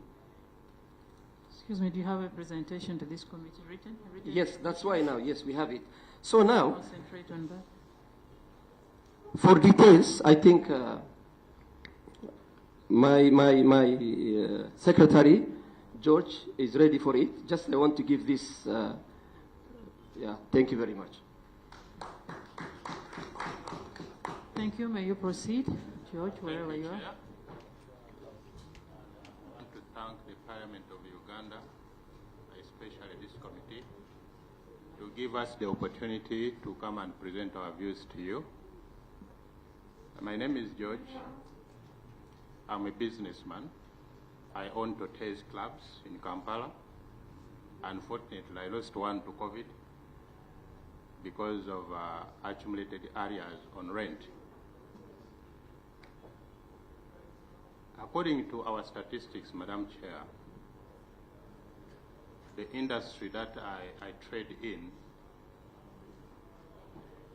Excuse me, do you have a presentation to this committee written? Yes, that's why now, yes, we have it. So now, Concentrate on that. for details, I think my secretary, George, is ready for it. Just I want to give this, thank you very much. Thank you. May you proceed, George, wherever you are. I want to thank the Parliament of Uganda, especially this committee, to give us the opportunity to come and present our views to you. My name is George. I'm a businessman. I own Totes clubs in Kampala. Unfortunately, I lost one to COVID because of accumulated areas on rent. According to our statistics, Madam Chair, the industry that I trade in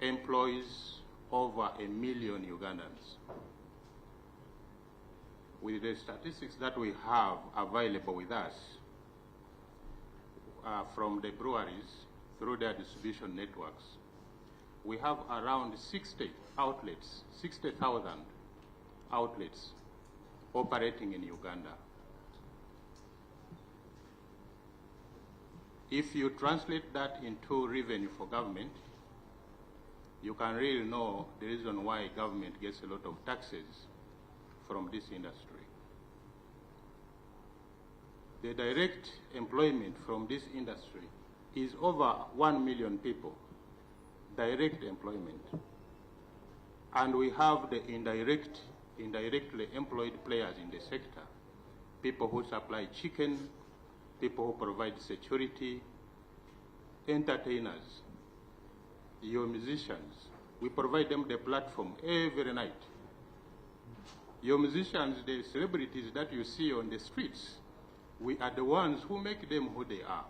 employs over 1 million Ugandans. With the statistics that we have available with us from the breweries through their distribution networks, we have around 60 outlets, 60,000 outlets operating in Uganda. If you translate that into revenue for government, you can really know the reason why government gets a lot of taxes from this industry. The direct employment from this industry is over 1 million people, direct employment. And we have the indirectly employed players in the sector, people who supply chicken, people who provide security, entertainers, your musicians. We provide them the platform every night. Your musicians, the celebrities that you see on the streets, we are the ones who make them who they are,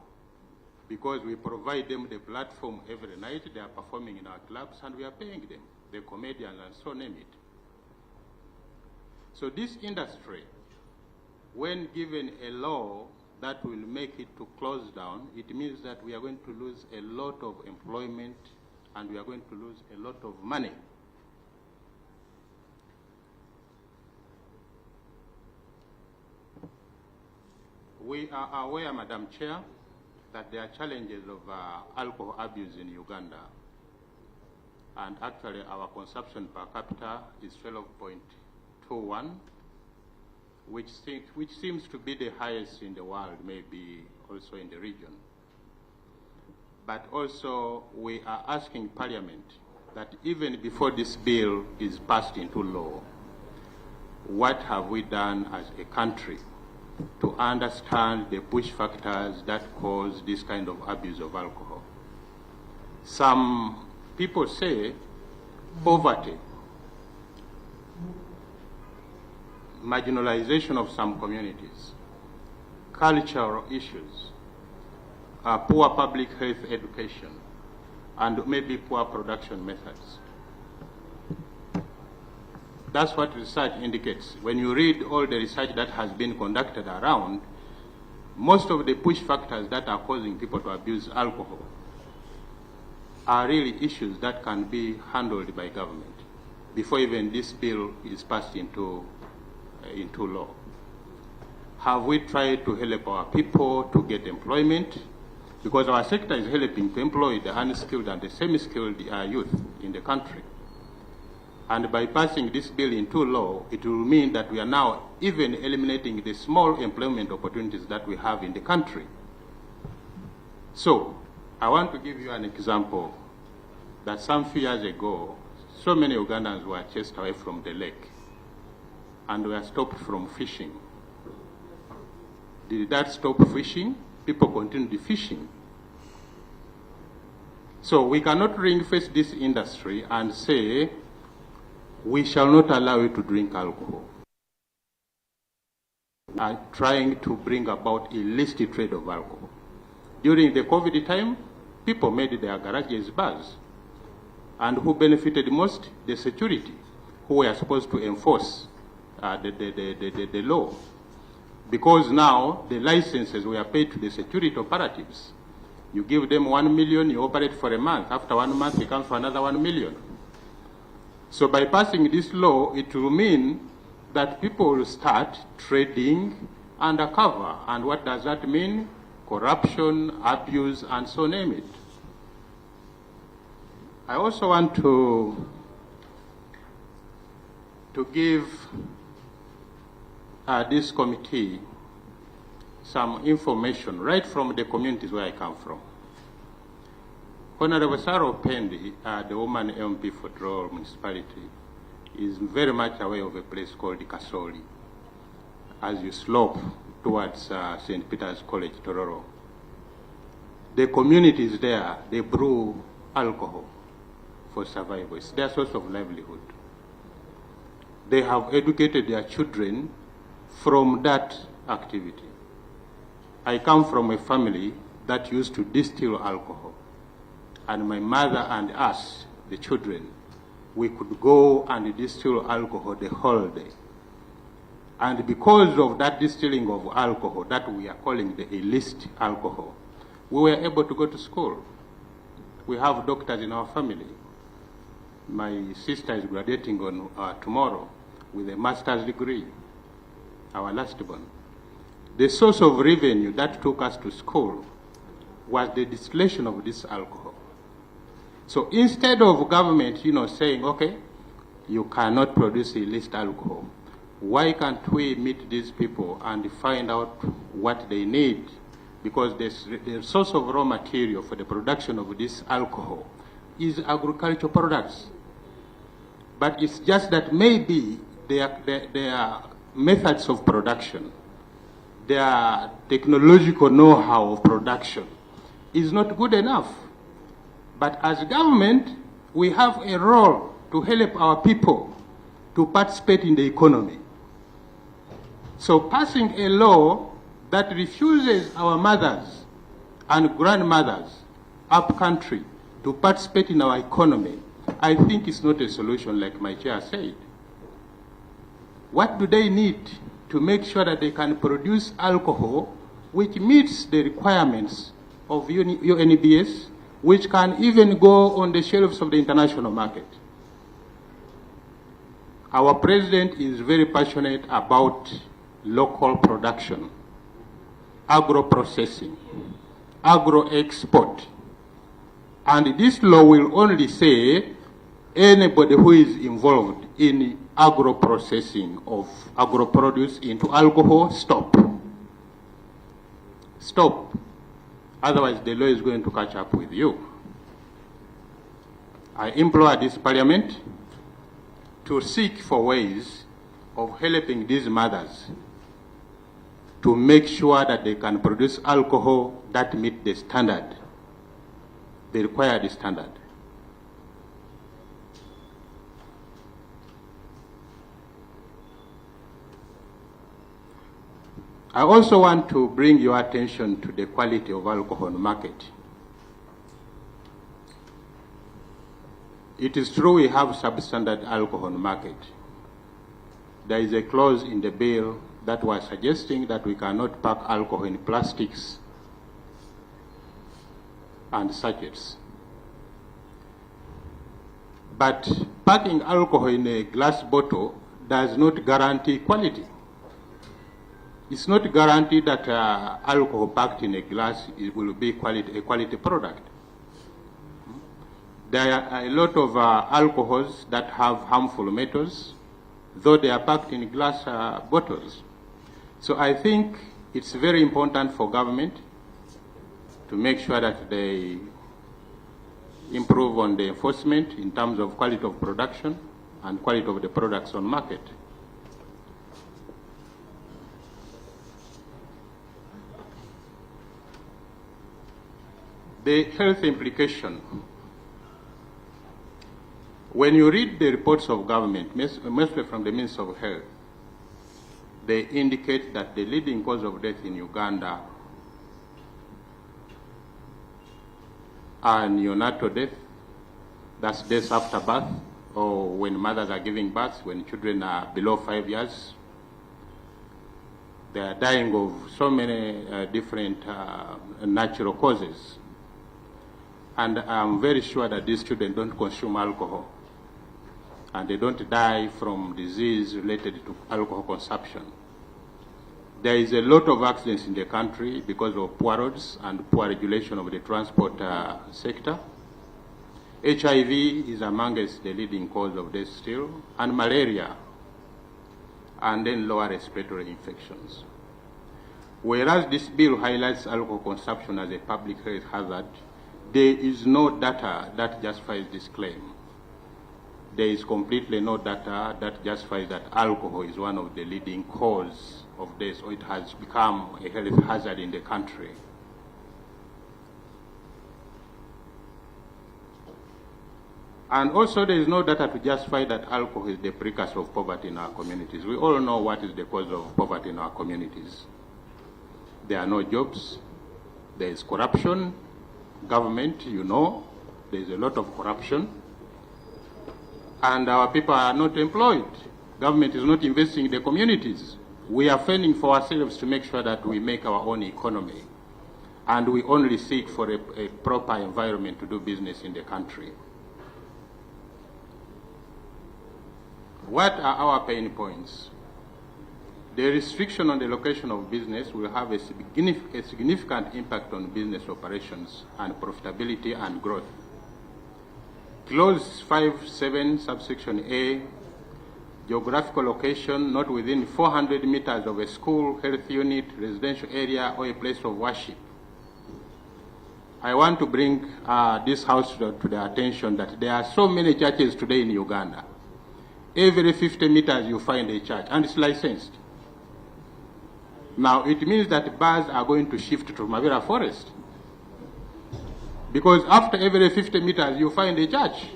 because we provide them the platform every night. They are performing in our clubs and we are paying them, the comedians and so name it. So this industry, when given a law that will make it to close down, it means that we are going to lose a lot of employment and we are going to lose a lot of money. We are aware, Madam Chair, that there are challenges of alcohol abuse in Uganda. And actually our consumption per capita is 12.21, which seems to be the highest in the world, maybe also in the region. But also we are asking Parliament that even before this bill is passed into law, what have we done as a country to understand the push factors that cause this kind of abuse of alcohol? Some people say poverty, marginalization of some communities, cultural issues, poor public health education, and maybe poor production methods. That's what research indicates. When you read all the research that has been conducted around, most of the push factors that are causing people to abuse alcohol are really issues that can be handled by government before even this bill is passed into law. Have we tried to help our people to get employment? Because our sector is helping to employ the unskilled and the semi-skilled youth in the country. And by passing this bill into law, it will mean that we are now even eliminating the small employment opportunities that we have in the country. So, I want to give you an example that some few years ago, so many Ugandans were chased away from the lake and were stopped from fishing. Did that stop fishing? People continued fishing. So we cannot ring-fence this industry and say, we shall not allow you to drink alcohol. We are trying to bring about illicit trade of alcohol. During the COVID time, people made their garages bars. And who benefited most? The security, who were supposed to enforce the law. Because now the licenses were paid to the security operatives. You give them 1 million, you operate for a month. After 1 month, you come for another 1 million. So by passing this law, it will mean that people will start trading undercover. And what does that mean? Corruption, abuse, and so name it. I also want to give this committee some information right from the communities where I come from. Honorable Sarah Pendi, the woman MP for Tororo Municipality, is very much aware of a place called Kasoli as you slope towards St. Peter's College, Tororo. The communities there, they brew alcohol for survival. It's their source of livelihood. They have educated their children from that activity. I come from a family that used to distill alcohol. And my mother and us, the children, we could go and distill alcohol the whole day. And because of that distilling of alcohol, that we are calling the illicit alcohol, we were able to go to school. We have doctors in our family. My sister is graduating on tomorrow with a master's degree, our last one. The source of revenue that took us to school was the distillation of this alcohol. So instead of government, saying, okay, you cannot produce illicit alcohol, why can't we meet these people and find out what they need? Because the source of raw material for the production of this alcohol is agricultural products. But it's just that maybe their methods of production, their technological know-how of production is not good enough. But as government, we have a role to help our people to participate in the economy. So passing a law that refuses our mothers and grandmothers up country to participate in our economy, I think it's not a solution, like my chair said. What do they need to make sure that they can produce alcohol which meets the requirements of UNBS, which can even go on the shelves of the international market? Our president is very passionate about local production, agro-processing, agro-export. And this law will only say anybody who is involved in agro-processing of agro-produce into alcohol, stop. Stop. Otherwise, the law is going to catch up with you. I implore this parliament to seek for ways of helping these mothers to make sure that they can produce alcohol that meet the standard, the required standard. I also want to bring your attention to the quality of alcohol on the market. It is true we have substandard alcohol on the market. There is a clause in the bill that was suggesting that we cannot pack alcohol in plastics and sachets. But packing alcohol in a glass bottle does not guarantee quality. It's not guaranteed that alcohol packed in a glass will be a quality product. There are a lot of alcohols that have harmful metals, though they are packed in glass bottles. So I think it's very important for government to make sure that they improve on the enforcement in terms of quality of production and quality of the products on market. The health implication. When you read the reports of government, mostly from the Ministry of Health, they indicate that the leading cause of death in Uganda are neonatal death, that's death after birth, or when mothers are giving birth, when children are below 5 years. They are dying of so many different natural causes. And I'm very sure that these children don't consume alcohol, and they don't die from disease related to alcohol consumption. There is a lot of accidents in the country because of poor roads and poor regulation of the transport sector. HIV is amongst the leading cause of death still, and malaria, and then lower respiratory infections. Whereas this bill highlights alcohol consumption as a public health hazard, there is no data that justifies this claim. There is completely no data that justifies that alcohol is one of the leading causes of death, or it has become a health hazard in the country. And also there is no data to justify that alcohol is the precursor of poverty in our communities. We all know what is the cause of poverty in our communities. There are no jobs, there is corruption, government, there is a lot of corruption, and our people are not employed. Government is not investing in the communities. We are fending for ourselves to make sure that we make our own economy, and we only seek for a proper environment to do business in the country. What are our pain points? The restriction on the location of business will have a significant impact on business operations and profitability and growth. Clause 5.7 subsection A, geographical location not within 400 meters of a school, health unit, residential area, or a place of worship. I want to bring this house to the attention that there are so many churches today in Uganda. Every 50 meters you find a church, and it's licensed. Now, it means that bars are going to shift to Mavera Forest. Because after every 50 meters, you find a church.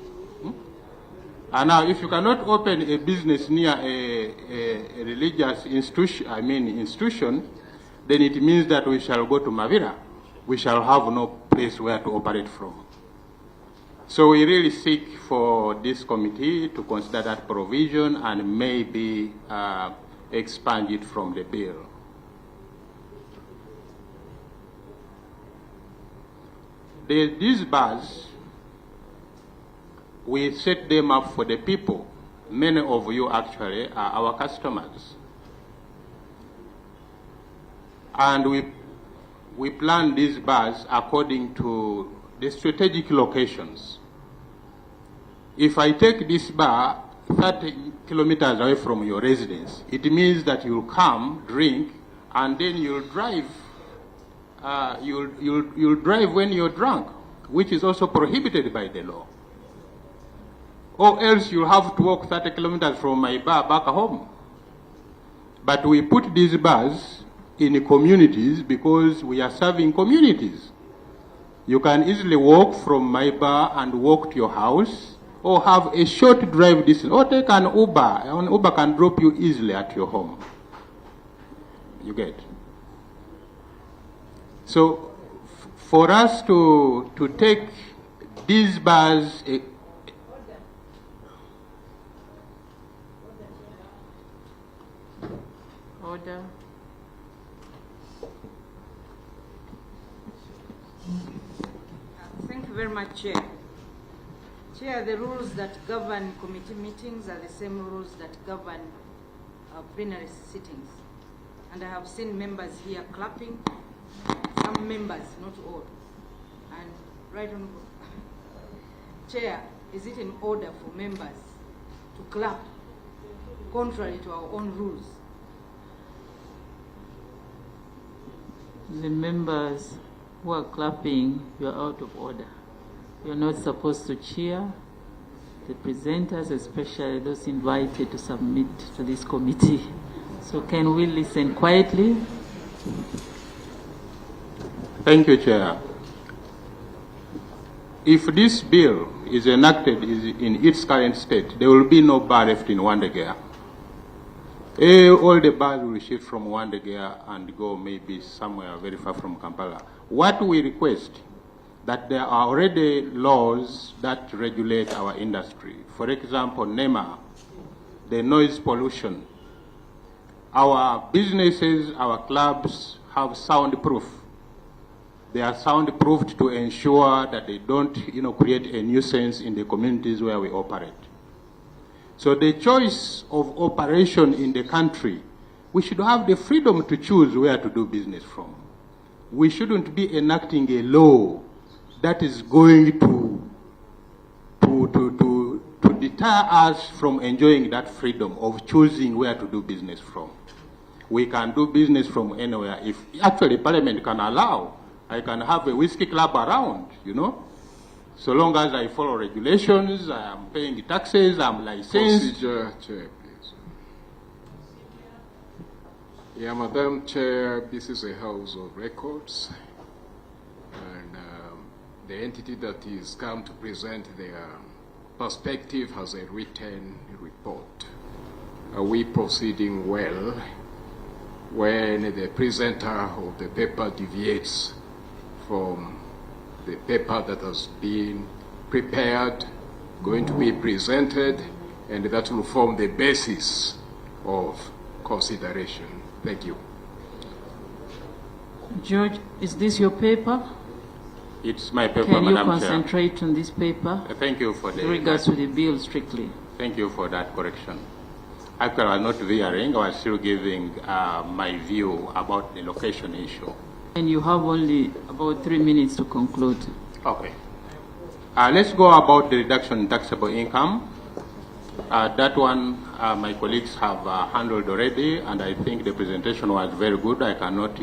And now, if you cannot open a business near a religious institution, then it means that we shall go to Mavera. We shall have no place where to operate from. So we really seek for this committee to consider that provision and maybe expand it from the bill. These bars, we set them up for the people. Many of you actually are our customers. And we plan these bars according to the strategic locations. If I take this bar 30 kilometers away from your residence, it means that you'll come, drink, and then you'll drive. You'll drive when you're drunk, which is also prohibited by the law. Or else you'll have to walk 30 kilometers from my bar back home. But we put these bars in communities because we are serving communities. You can easily walk from my bar and walk to your house, or have a short drive distance, or take an Uber. An Uber can drop you easily at your home. You get? So, for us to take these bars, Order. Thank you very much, Chair. Chair, the rules that govern committee meetings are the same rules that govern plenary sittings. And I have seen members here clapping. Some members, not all. And right on, Chair, is it in order for members to clap contrary to our own rules? The members who are clapping, you are out of order. You're not supposed to cheer the presenters, especially those invited to submit to this committee. So can we listen quietly? Thank you, Chair. If this bill is enacted in its current state, there will be no bar left in Wandegea. All the bars will shift from Wandegea and go maybe somewhere very far from Kampala. What we request, that there are already laws that regulate our industry. For example, NEMA, the noise pollution. Our businesses, our clubs have soundproof. They are soundproofed to ensure that they don't, create a nuisance in the communities where we operate. So the choice of operation in the country, we should have the freedom to choose where to do business from. We shouldn't be enacting a law that is going to deter us from enjoying that freedom of choosing where to do business from. We can do business from anywhere. If actually Parliament can allow, I can have a whiskey club around, So long as I follow regulations, I am paying taxes, I'm licensed. Procedure, Chair, please. Yeah, Madam Chair, this is a house of records. And the entity that is come to present their perspective has a written report. Are we proceeding well when the presenter of the paper deviates from the paper that has been prepared, going to be presented, and that will form the basis of consideration? Thank you. George, is this your paper? It's my paper, Can you Madam concentrate on this paper? Thank you for In regards to the bill strictly. Thank you for that correction. Actually, I was not veering. I was still giving my view about the location issue. And you have only about 3 minutes to conclude. Okay. Let's go about the reduction in taxable income. That one, my colleagues have handled already, and I think the presentation was very good. I cannot,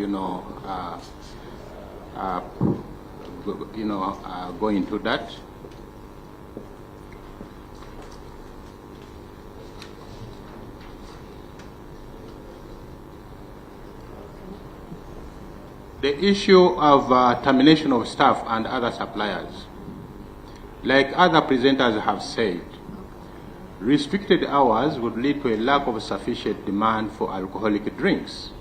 go into that. The issue of termination of staff and other suppliers. Like other presenters have said, restricted hours would lead to a lack of sufficient demand for alcoholic drinks.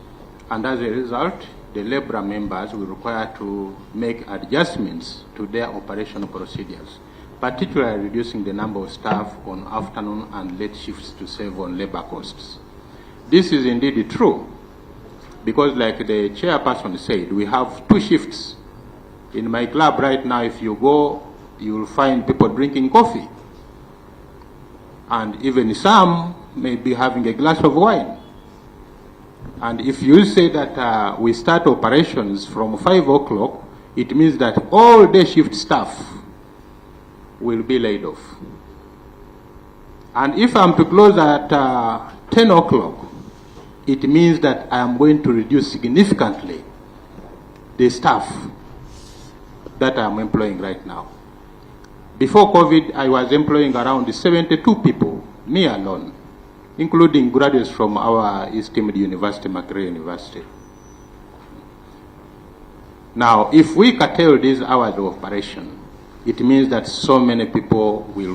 And as a result, the labor members will require to make adjustments to their operational procedures, particularly reducing the number of staff on afternoon and late shifts to save on labor costs. This is indeed true, because like the chairperson said, we have 2 shifts. In my club right now, if you go, you will find people drinking coffee. And even some may be having a glass of wine. And if you say that we start operations from 5 o'clock, it means that all day shift staff will be laid off. And if I'm to close at 10 o'clock, it means that I am going to reduce significantly the staff that I'm employing right now. Before COVID, I was employing around 72 people, me alone, including graduates from our esteemed university, Makerere University. Now, if we curtail these hours of operation, it means that so many people will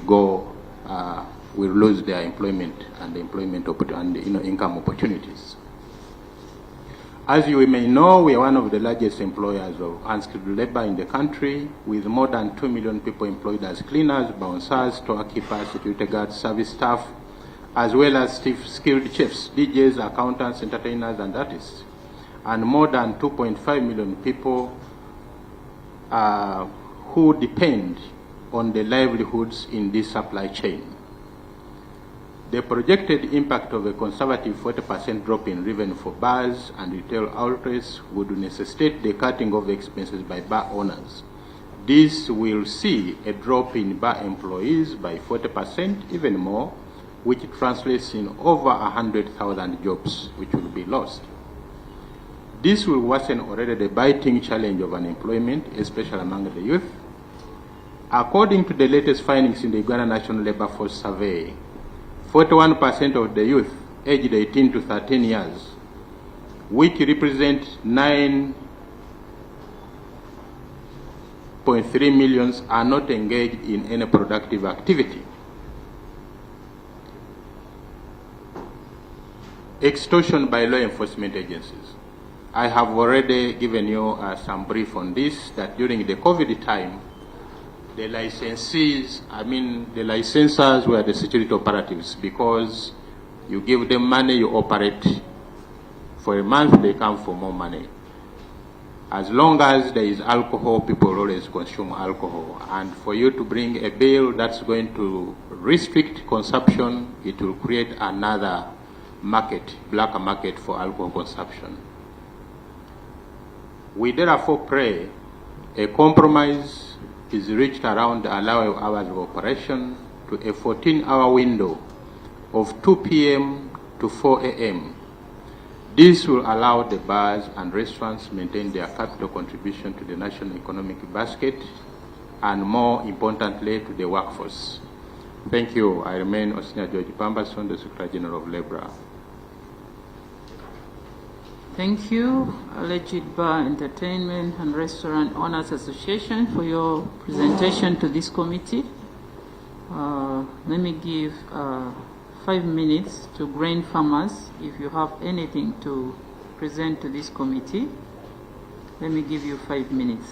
will lose their employment and income opportunities. As you may know, we are one of the largest employers of unskilled labor in the country, with more than 2 million people employed as cleaners, bouncers, storekeepers, security guards, service staff, as well as skilled chefs, DJs, accountants, entertainers, and artists, and more than 2.5 million people who depend on the livelihoods in this supply chain. The projected impact of a conservative 40% drop in revenue for bars and retail outlets would necessitate the cutting of expenses by bar owners. This will see a drop in bar employees by 40%, even more, which translates in over 100,000 jobs which will be lost. This will worsen already the biting challenge of unemployment, especially among the youth. According to the latest findings in the Uganda National Labour Force Survey, 41% of the youth aged 18 to 13 years, which represent 9.3 million, are not engaged in any productive activity. Extortion by law enforcement agencies. I have already given you some brief on this, that during the COVID time, the licensees, the licensors were the security operatives, because you give them money, you operate. For a month, they come for more money. As long as there is alcohol, people always consume alcohol. And for you to bring a bill that's going to restrict consumption, it will create another market, black market for alcohol consumption. We therefore pray a compromise is reached around the allowable hours of operation to a 14-hour window of 2 p.m. to 4 a.m. This will allow the bars and restaurants maintain their capital contribution to the national economic basket, and more importantly, to the workforce. Thank you. I remain Osina George Pambason, the Secretary General of Labor. Thank you, Alleged Bar Entertainment and Restaurant Owners Association, for your presentation to this committee. Let me give 5 minutes to grain farmers. If you have anything to present to this committee, let me give you 5 minutes.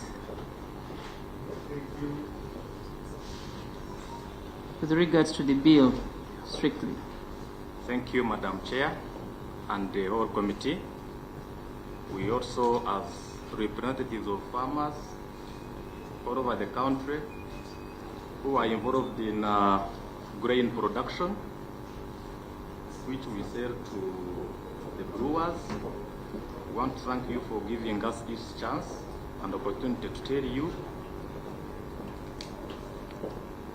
With regards to the bill, strictly. Thank you, Madam Chair, and the whole committee. We also have representatives of farmers all over the country who are involved in grain production. which we sell to the brewers. We want to thank you for giving us this chance and opportunity to tell you,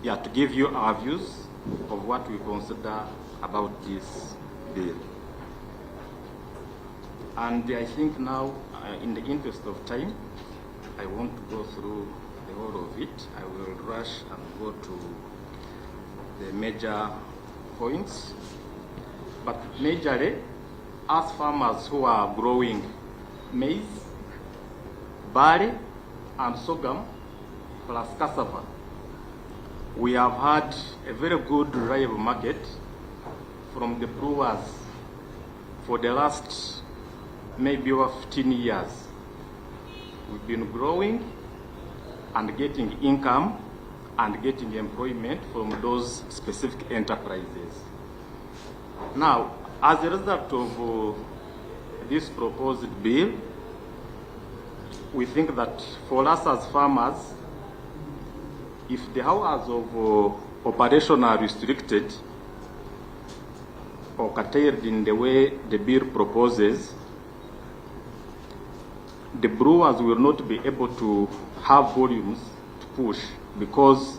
to give you our views of what we consider about this bill. And I think now, in the interest of time, I want to go through the whole of it. I will rush and go to the major points. But majorly, as farmers who are growing maize, barley, and sorghum, plus cassava, we have had a very good reliable market from the brewers for the last maybe over 15 years. We've been growing and getting income and getting employment from those specific enterprises. Now, as a result of this proposed bill, we think that for us as farmers, if the hours of operation are restricted or curtailed in the way the bill proposes, the brewers will not be able to have volumes to push, because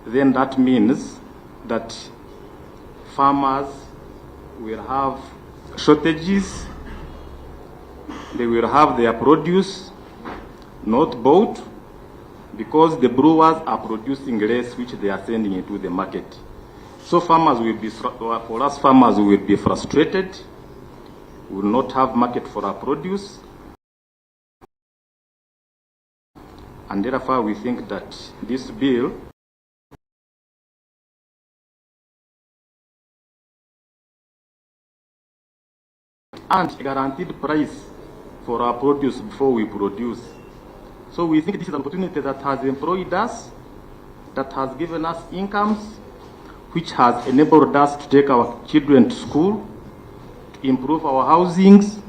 then that means that farmers will have shortages, they will have their produce not bought, because the brewers are producing less, which they are sending into the market. So farmers will be, for us farmers, we will be frustrated, we will not have market for our produce, and therefore we think that this bill and a guaranteed price for our produce before we produce. So we think this is an opportunity that has employed us, that has given us incomes, which has enabled us to take our children to school, to improve our housings,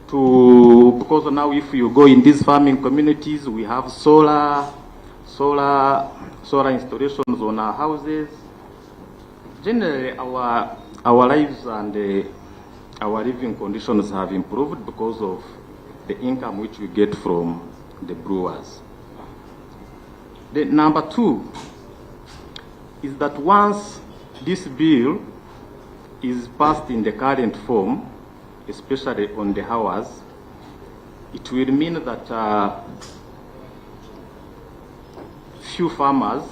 because now if you go in these farming communities, we have solar installations on our houses. Generally, our lives and our living conditions have improved because of the income which we get from the brewers. The number two is that once this bill is passed in the current form, especially on the hours, it will mean that few farmers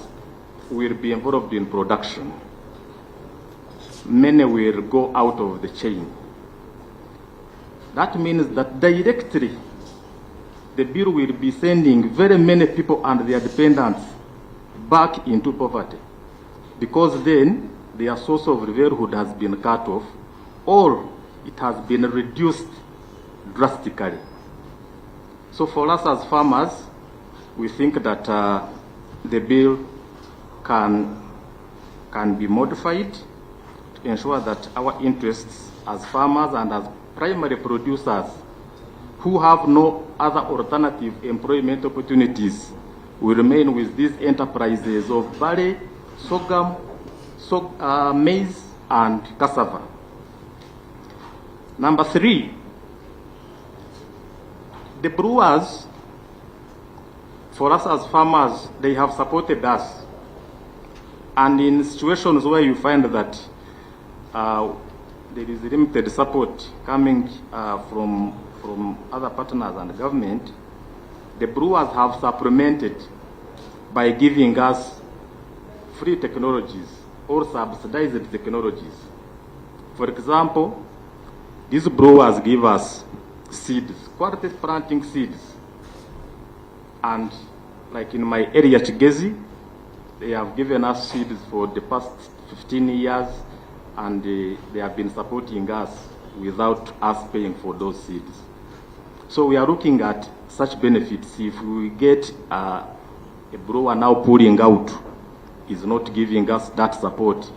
will be involved in production. Many will go out of the chain. That means that directly the bill will be sending very many people and their dependents back into poverty, because then their source of livelihood has been cut off, or it has been reduced drastically. So for us as farmers, we think that the bill can be modified to ensure that our interests as farmers and as primary producers who have no other alternative employment opportunities will remain with these enterprises of barley, sorghum, maize, and cassava. Number three, the brewers, for us as farmers, they have supported us. And in situations where you find that there is limited support coming from other partners and government, the brewers have supplemented by giving us free technologies or subsidized technologies. For example, these brewers give us seeds, quality planting seeds. And like in my area, Chigezi, they have given us seeds for the past 15 years, and they have been supporting us without us paying for those seeds. So we are looking at such benefits. If we get a brewer now pulling out, is not giving us that support.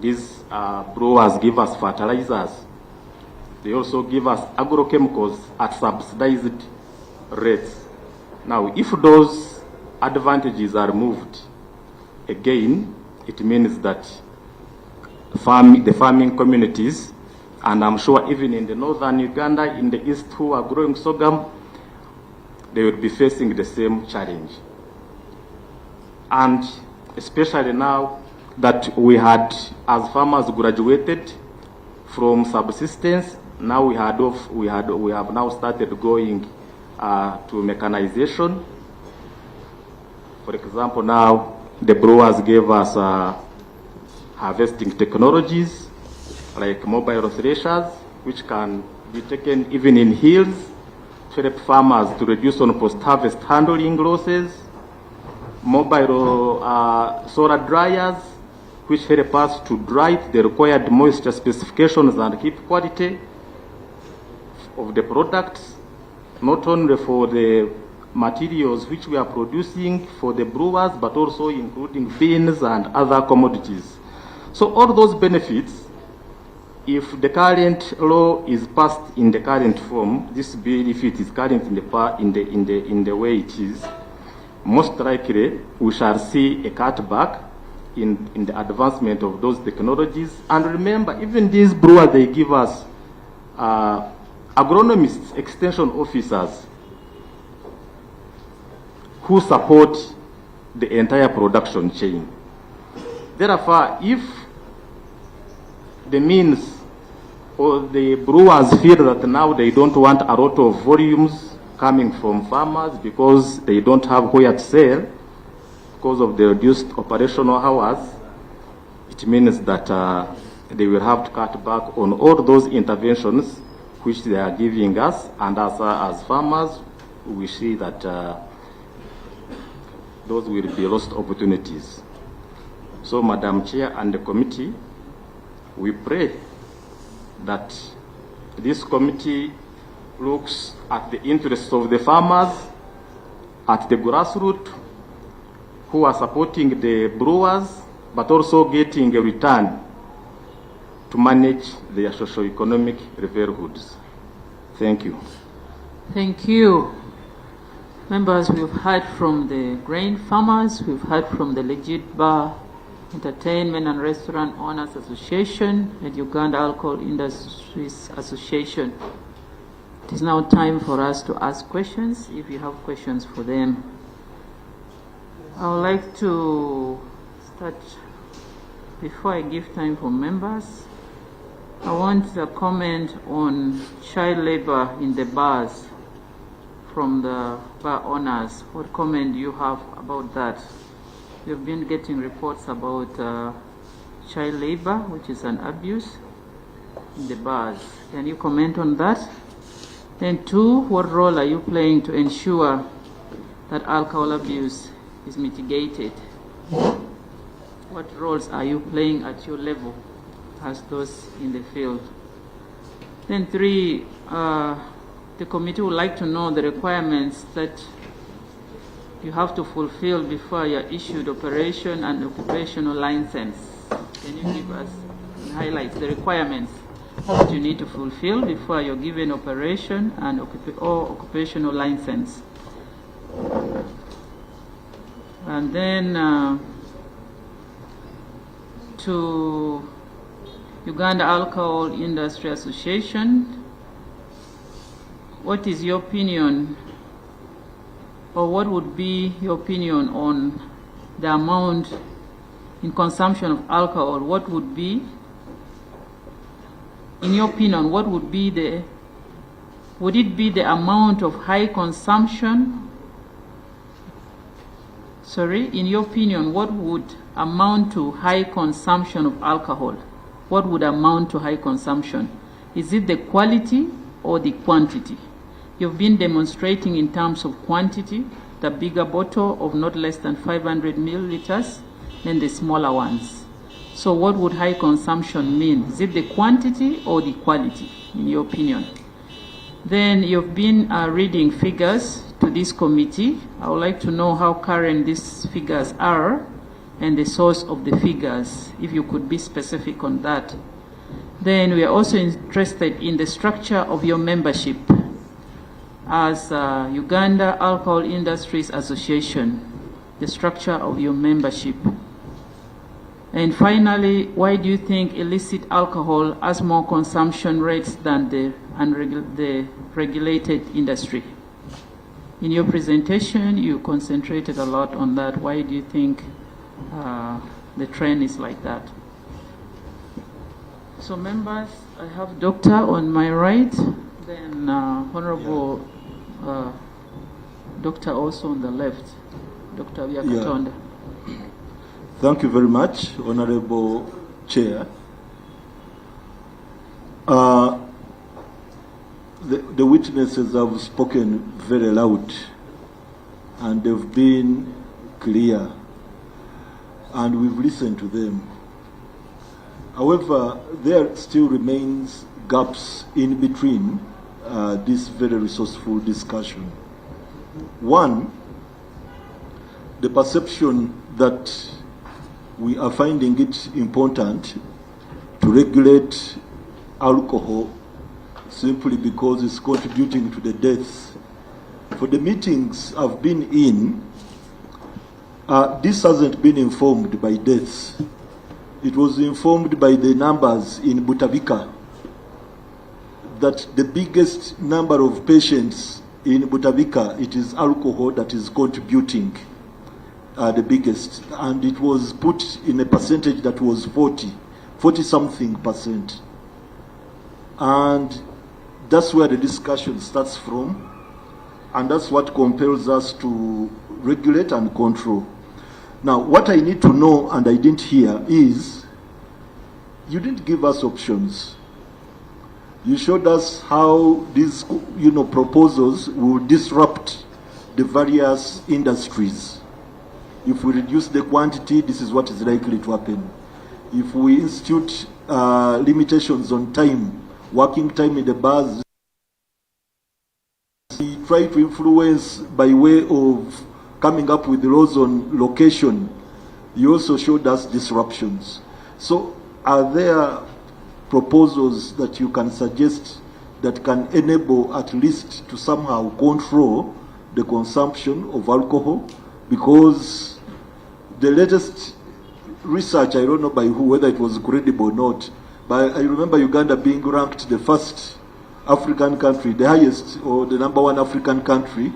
These brewers give us fertilizers. They also give us agrochemicals at subsidized rates. Now, if those advantages are removed, again, it means that the farming communities, and I'm sure even in the northern Uganda, in the east, who are growing sorghum, they will be facing the same challenge. And especially now that we had, as farmers graduated from subsistence, now we have now started going to mechanization. For example, now the brewers gave us harvesting technologies like mobile threshers, which can be taken even in hills to help farmers to reduce on post-harvest handling losses, mobile solar dryers, which help us to dry the required moisture specifications and keep quality of the products, not only for the materials which we are producing for the brewers, but also including beans and other commodities. So all those benefits, if the current law is passed in the current form, this bill, if it is current in the way it is, most likely we shall see a cutback in the advancement of those technologies. And remember, even these brewers, they give us agronomists, extension officers, who support the entire production chain. Therefore, if the means or the brewers feel that now they don't want a lot of volumes coming from farmers because they don't have where to sell because of the reduced operational hours, it means that they will have to cut back on all those interventions which they are giving us, and as farmers, we see that those will be lost opportunities. So, Madam Chair and the committee, we pray that this committee looks at the interests of the farmers at the grassroots who are supporting the brewers, but also getting a return to manage their socio-economic livelihoods. Thank you. Thank you. Members, we've heard from the grain farmers, we've heard from the Legit Bar, Entertainment and Restaurant Owners Association, and Uganda Alcohol Industries Association. It is now time for us to ask questions, if you have questions for them. I would like to start, before I give time for members, I want a comment on child labor in the bars from the bar owners. What comment do you have about that? We've been getting reports about child labor, which is an abuse in the bars. Can you comment on that? Then two, what role are you playing to ensure that alcohol abuse is mitigated? What roles are you playing at your level as those in the field? Then three, the committee would like to know the requirements that you have to fulfill before you're issued operation and occupational license. Can you give us highlights the requirements that you need to fulfill before you're given operation and occupational license? And then to Uganda Alcohol Industry Association, what is your opinion, or what would be your opinion on the amount in consumption of alcohol? What would be, in your opinion, what would be would it be the amount of high consumption? Sorry, in your opinion, what would amount to high consumption of alcohol? What would amount to high consumption? Is it the quality or the quantity? You've been demonstrating in terms of quantity, the bigger bottle of not less than 500 milliliters, than the smaller ones. So what would high consumption mean? Is it the quantity or the quality, in your opinion? Then you've been reading figures to this committee. I would like to know how current these figures are and the source of the figures, if you could be specific on that. Then we are also interested in the structure of your membership as Uganda Alcohol Industries Association, the structure of your membership. And finally, why do you think illicit alcohol has more consumption rates than the regulated industry? In your presentation, you concentrated a lot on that. Why do you think the trend is like that? So members, I have Doctor on my right, then Honorable Doctor also on the left, Dr. Vyakatonda. Thank you very much, Honorable Chair. The witnesses have spoken very loud and they've been clear, and we've listened to them. However, there still remains gaps in between this very resourceful discussion. One, the perception that we are finding it important to regulate alcohol simply because it's contributing to the deaths. For the meetings I've been in, this hasn't been informed by deaths. It was informed by the numbers in Butavika, that the biggest number of patients in Butavika, it is alcohol that is contributing the biggest, and it was put in a percentage that was 40-something percent. And that's where the discussion starts from, and that's what compels us to regulate and control. Now, what I need to know, and I didn't hear, is you didn't give us options. You showed us how these, proposals will disrupt the various industries. If we reduce the quantity, this is what is likely to happen. If we institute limitations on time, working time in the bars, we try to influence by way of coming up with laws on location. You also showed us disruptions. So are there proposals that you can suggest that can enable at least to somehow control the consumption of alcohol? Because the latest research, I don't know by who, whether it was credible or not, but I remember Uganda being ranked the first African country, the highest or the #1 African country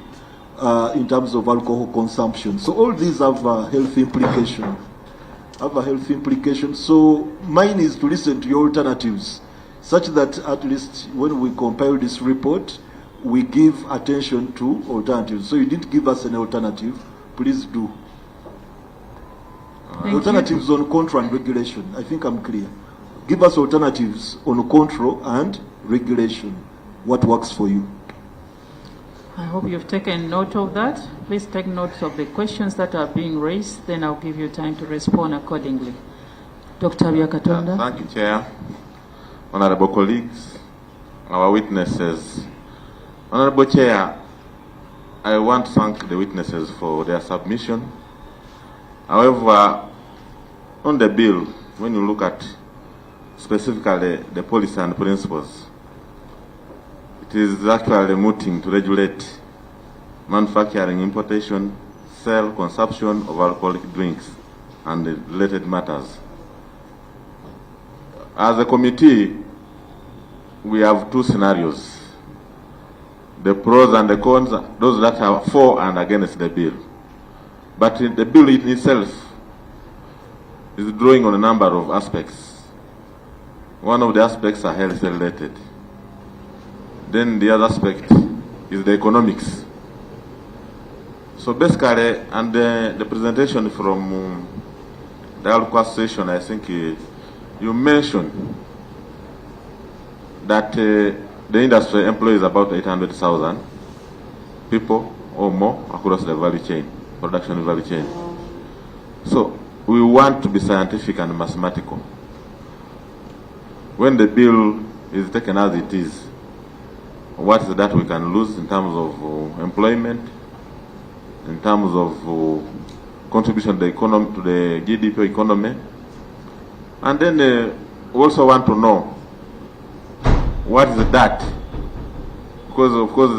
in terms of alcohol consumption. So all these have a health implication. So mine is to listen to your alternatives, such that at least when we compile this report, we give attention to alternatives. So you didn't give us an alternative. Please do. Alternatives on control and regulation. I think I'm clear. Give us alternatives on control and regulation. What works for you? I hope you've taken note of that. Please take note of the questions that are being raised, then I'll give you time to respond accordingly. Dr. Vyakatonda. Thank you, Chair. Honorable colleagues, our witnesses. Honorable Chair, I want to thank the witnesses for their submission. However, on the bill, when you look at specifically the policy and principles, it is actually mooting to regulate manufacturing, importation, sale, consumption of alcoholic drinks and related matters. As a committee, we have two scenarios: the pros and the cons, those that are for and against the bill. But the bill in itself is drawing on a number of aspects. One of the aspects are health related. Then the other aspect is the economics. So basically, and the presentation from the Alcohol Association, I think you mentioned that the industry employs about 800,000 people or more across the value chain, production value chain. So we want to be scientific and mathematical. When the bill is taken as it is, what is that we can lose in terms of employment, in terms of contribution to the economy, to the GDP economy, and then we also want to know what is that, because of course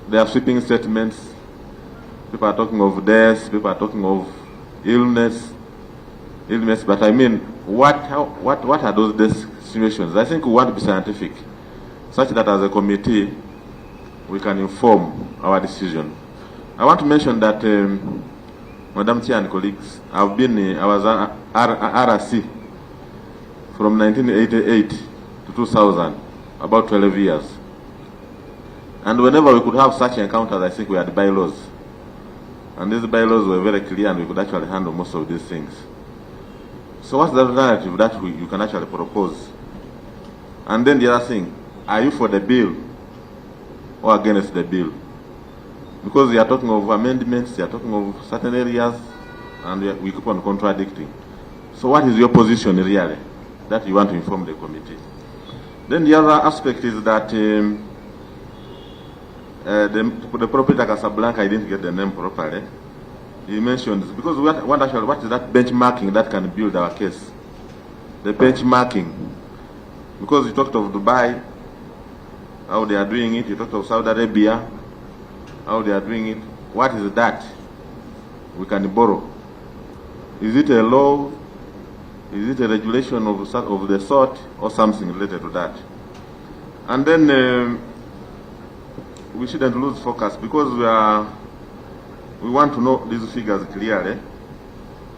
there are sweeping statements. People are talking of death, people are talking of illness, illness, but I mean, what are those situations? I think we want to be scientific, such that as a committee, we can inform our decision. I want to mention that, Madam Chair and colleagues, I was an RRC from 1988 to 2000, about 12 years. And whenever we could have such encounters, I think we had bylaws. And these bylaws were very clear, and we could actually handle most of these things. So what's the alternative that you can actually propose? And then the other thing, are you for the bill or against the bill? Because we are talking of amendments, we are talking of certain areas, and we keep on contradicting. So what is your position really that you want to inform the committee? Then the other aspect is that the proprietor Casablanca, I didn't get the name properly. He mentioned, because what is that benchmarking that can build our case? The benchmarking. Because you talked of Dubai, how they are doing it, you talked of Saudi Arabia, how they are doing it. What is that we can borrow? Is it a law? Is it a regulation of the sort, or something related to that? And then we shouldn't lose focus, because we want to know these figures clearly.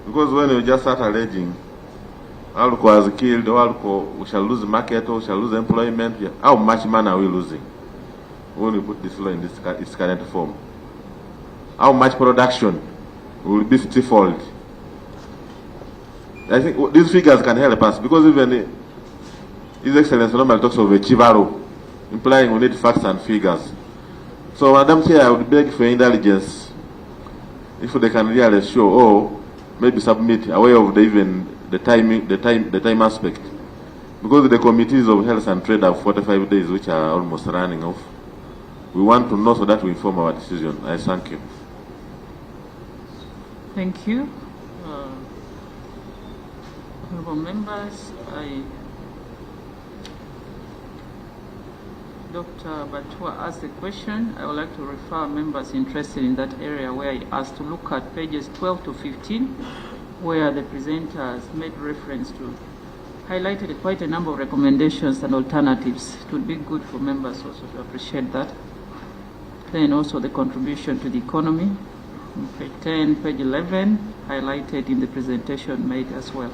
Because when you just start alleging Alco has killed, or Alco, we shall lose market, or we shall lose employment, how much money are we losing when we put this law in its current form? How much production will be stifled? I think these figures can help us, because even His Excellency normally talks of a chivaro, implying we need facts and figures. So, Madam Chair, I would beg for indulgence if they can really show, or maybe submit aware of the time aspect, because the committees of health and trade have 45 days, which are almost running off. We want to know so that we inform our decision. I thank you. Thank you. Honorable members, Dr. Batua asked a question. I would like to refer members interested in that area where he asked to look at pages 12 to 15, where the presenters made reference to, highlighted quite a number of recommendations and alternatives. It would be good for members also to appreciate that. Then also the contribution to the economy, on page 10, page 11, highlighted in the presentation made as well,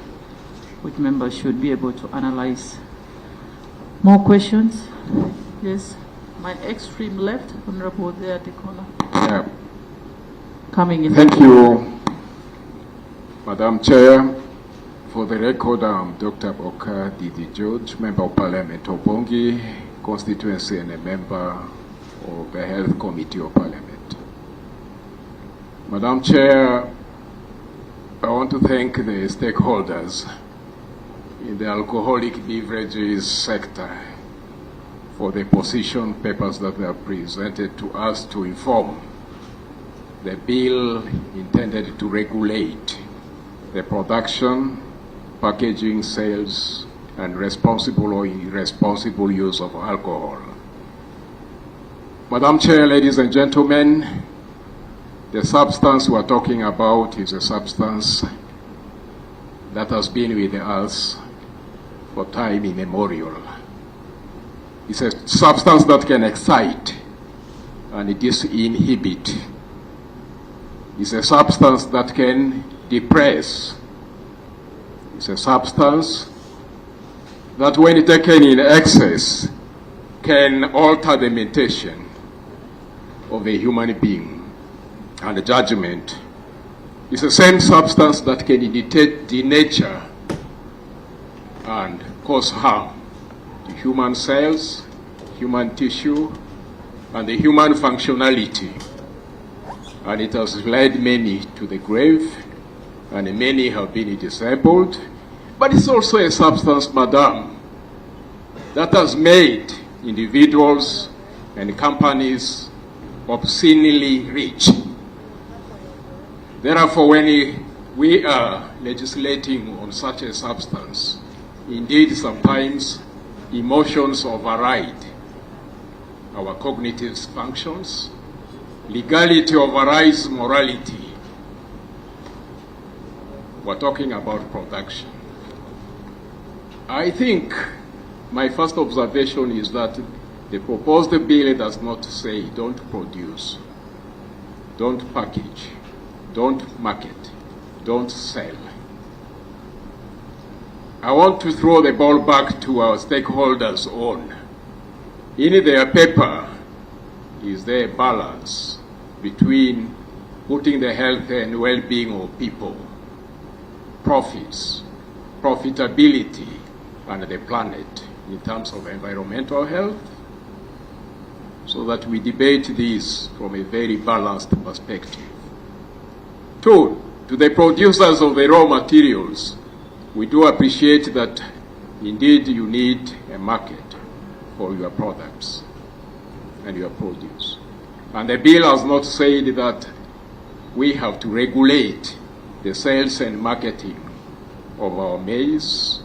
which members should be able to analyze. More questions? Yes, my extreme left, Honorable there at the corner. Yeah. Coming in. Thank you, Madam Chair. For the record, I'm Dr. Boka Didi George, Member of Parliament of Bongi constituency and a member of the Health Committee of Parliament. Madam Chair, I want to thank the stakeholders in the alcoholic beverages sector for the position papers that they have presented to us to inform the bill intended to regulate the production, packaging, sales, and responsible or irresponsible use of alcohol. Madam Chair, ladies and gentlemen, the substance we are talking about is a substance that has been with us for time immemorial. It's a substance that can excite and disinhibit. It's a substance that can depress. It's a substance that, when taken in excess, can alter the mentation of a human being and the judgment. It's the same substance that can denature and cause harm to human cells, human tissue, and the human functionality. And it has led many to the grave, and many have been disabled. But it's also a substance, Madam, that has made individuals and companies obscenely rich. Therefore, when we are legislating on such a substance, indeed sometimes emotions override our cognitive functions, legality overrides morality. we're talking about production. I think my first observation is that the proposed bill does not say don't produce, don't package, don't market, don't sell. I want to throw the ball back to our stakeholders on. In their paper, is there a balance between putting the health and well-being of people, profits, profitability, and the planet in terms of environmental health, so that we debate this from a very balanced perspective. Two, to the producers of the raw materials, we do appreciate that indeed you need a market for your products and your produce. And the bill has not said that we have to regulate the sales and marketing of our maize,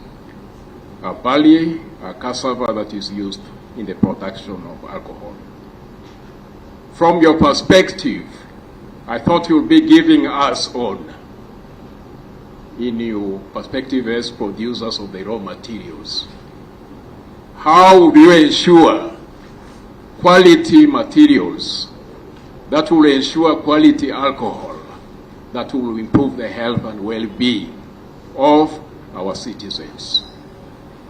our barley, our cassava that is used in the production of alcohol. From your perspective, I thought you'd be giving us on, in your perspective as producers of the raw materials, how do you ensure quality materials that will ensure quality alcohol that will improve the health and well-being of our citizens?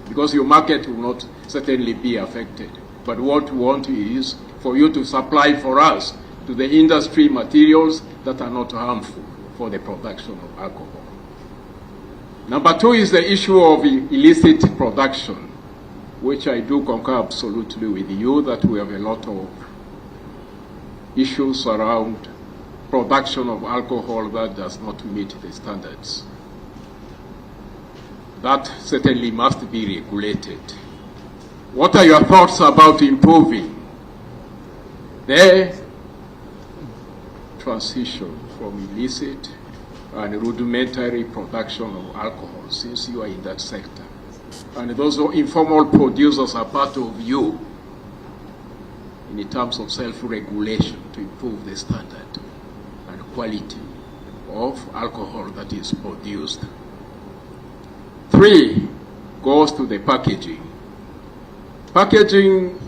Because your market will not certainly be affected. But what we want is for you to supply for us to the industry materials that are not harmful for the production of alcohol. Number two is the issue of illicit production, which I do concur absolutely with you that we have a lot of issues around production of alcohol that does not meet the standards. That certainly must be regulated. What are your thoughts about improving the transition from illicit and rudimentary production of alcohol, since you are in that sector? And those informal producers are part of you in terms of self-regulation to improve the standard and quality of alcohol that is produced. Three goes to the packaging. Packaging,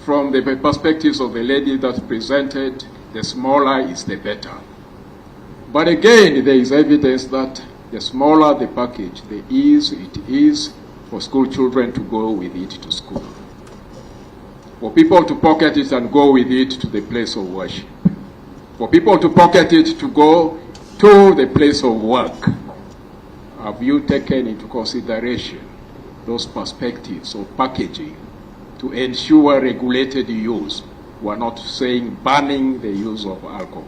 from the perspectives of the lady that presented, the smaller is the better. But again, there is evidence that the smaller the package, the easier it is for school children to go with it to school, for people to pocket it and go with it to the place of worship, for people to pocket it to go to the place of work. Have you taken into consideration those perspectives of packaging to ensure regulated use? We're not saying banning the use of alcohol.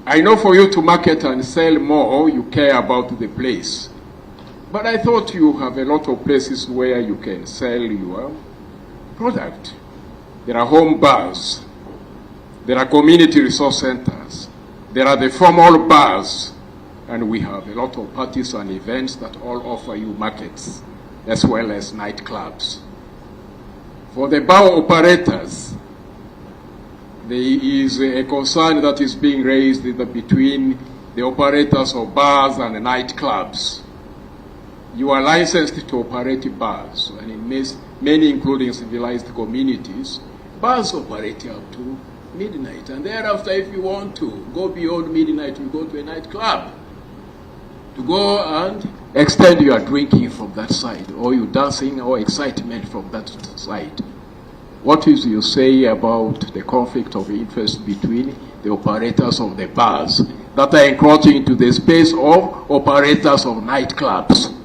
I know for you to market and sell more, you care about the place. But I thought you have a lot of places where you can sell your product. There are home bars. There are community resource centers. There are the formal bars. And we have a lot of parties and events that all offer you markets, as well as nightclubs. For the bar operators, there is a concern that is being raised between the operators of bars and nightclubs. You are licensed to operate bars, and in many, including civilized communities, bars operate up to midnight. And thereafter, if you want to go beyond midnight, you go to a nightclub to go and extend your drinking from that side, or your dancing or excitement from that side. What is you say about the conflict of interest between the operators of the bars that are encroaching into the space of operators of nightclubs?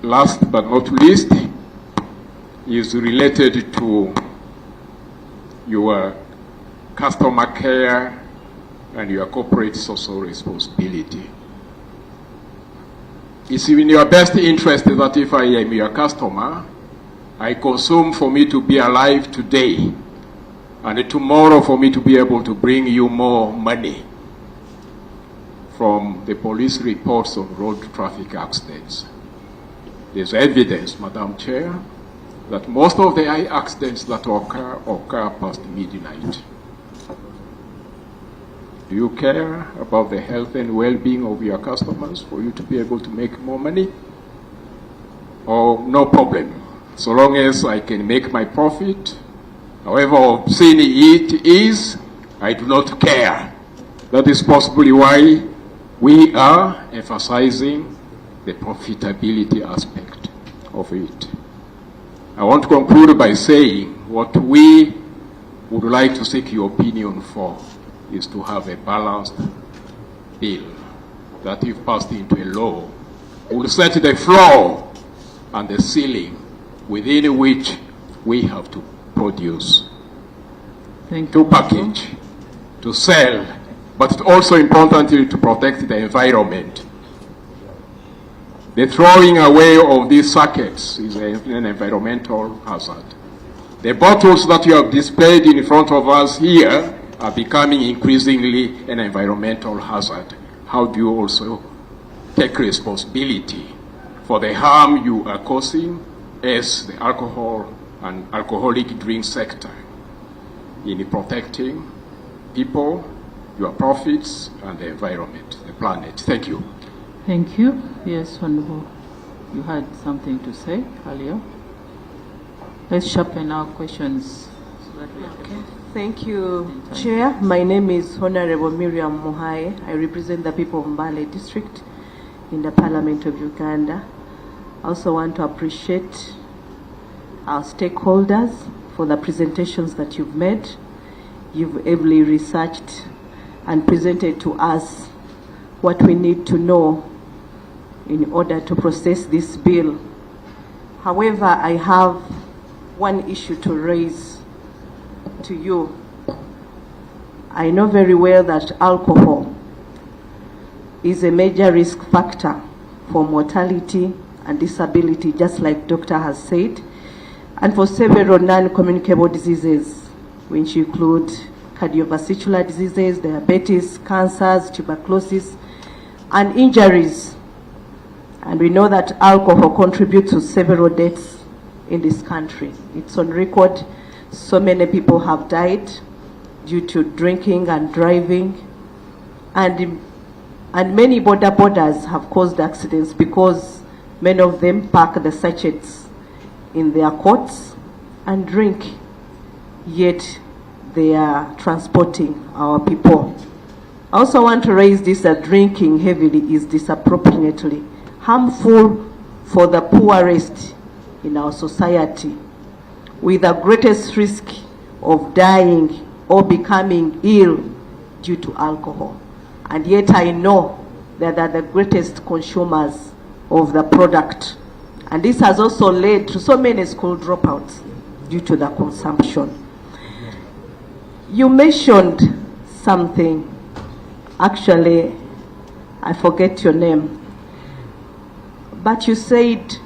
Last but not least is related to your customer care and your corporate social responsibility. It's in your best interest that if I am your customer, I consume for me to be alive today, and tomorrow for me to be able to bring you more money. From the police reports on road traffic accidents, there's evidence, Madam Chair, that most of the accidents that occur past midnight. Do you care about the health and well-being of your customers for you to be able to make more money? Or no problem, so long as I can make my profit, however obscene it is, I do not care. That is possibly why we are emphasizing the profitability aspect of it. I want to conclude by saying what we would like to seek your opinion for is to have a balanced bill that, if passed into a law, will set the floor and the ceiling within which we have to produce, to package, to sell, but also importantly to protect the environment. The throwing away of these circuits is an environmental hazard. The bottles that you have displayed in front of us here are becoming increasingly an environmental hazard. How do you also take responsibility for the harm you are causing as the alcohol and alcoholic drink sector in protecting people, your profits, and the environment, the planet? Thank you. Thank you. Yes, Honorable. You had something to say earlier. Let's sharpen our questions so that we can. Thank you, Chair. My name is Honorable Miriam Muhae. I represent the people of Mbale District in the Parliament of Uganda. I also want to appreciate our stakeholders for the presentations that you've made. You've ably researched and presented to us what we need to know in order to process this bill. However, I have one issue to raise to you. I know very well that alcohol is a major risk factor for mortality and disability, just like Doctor has said, and for several non-communicable diseases, which include cardiovascular diseases, diabetes, cancers, tuberculosis, and injuries. And we know that alcohol contributes to several deaths in this country. It's on record. So many people have died due to drinking and driving, and many borders have caused accidents because many of them pack the sachets in their coats and drink, yet they are transporting our people. I also want to raise this, that drinking heavily is disproportionately harmful for the poorest in our society, with the greatest risk of dying or becoming ill due to alcohol. And yet I know that they are the greatest consumers of the product. And this has also led to so many school dropouts due to the consumption. You mentioned something, actually, I forget your name, but you said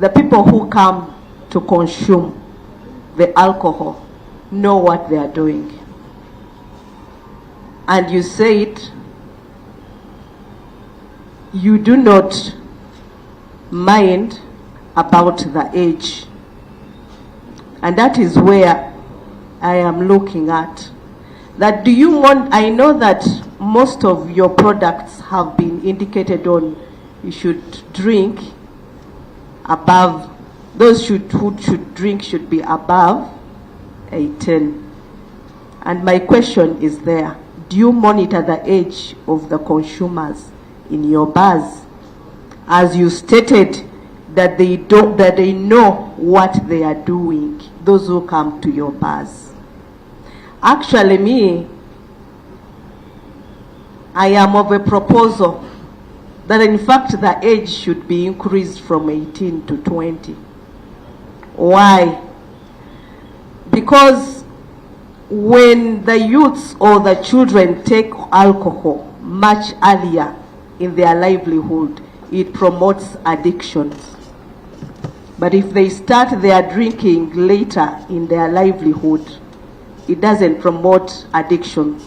the people who come to consume the alcohol know what they are doing. And you said you do not mind about the age. And that is where I am looking at. That do you want, I know that most of your products have been indicated on you should drink above, those who should drink should be above 18. And my question is there, do you monitor the age of the consumers in your bars? As you stated that they know what they are doing, those who come to your bars. Actually, I am of a proposal that in fact the age should be increased from 18 to 20. Why? Because when the youths or the children take alcohol much earlier in their livelihood, it promotes addictions. But if they start their drinking later in their livelihood, it doesn't promote addiction.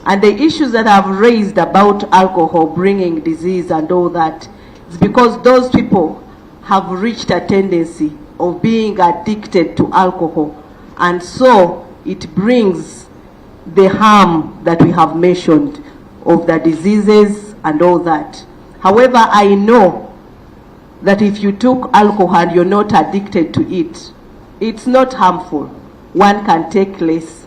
And the issues that I've raised about alcohol bringing disease and all that is because those people have reached a tendency of being addicted to alcohol. And so it brings the harm that we have mentioned of the diseases and all that. However, I know that if you took alcohol and you're not addicted to it, it's not harmful. One can take less.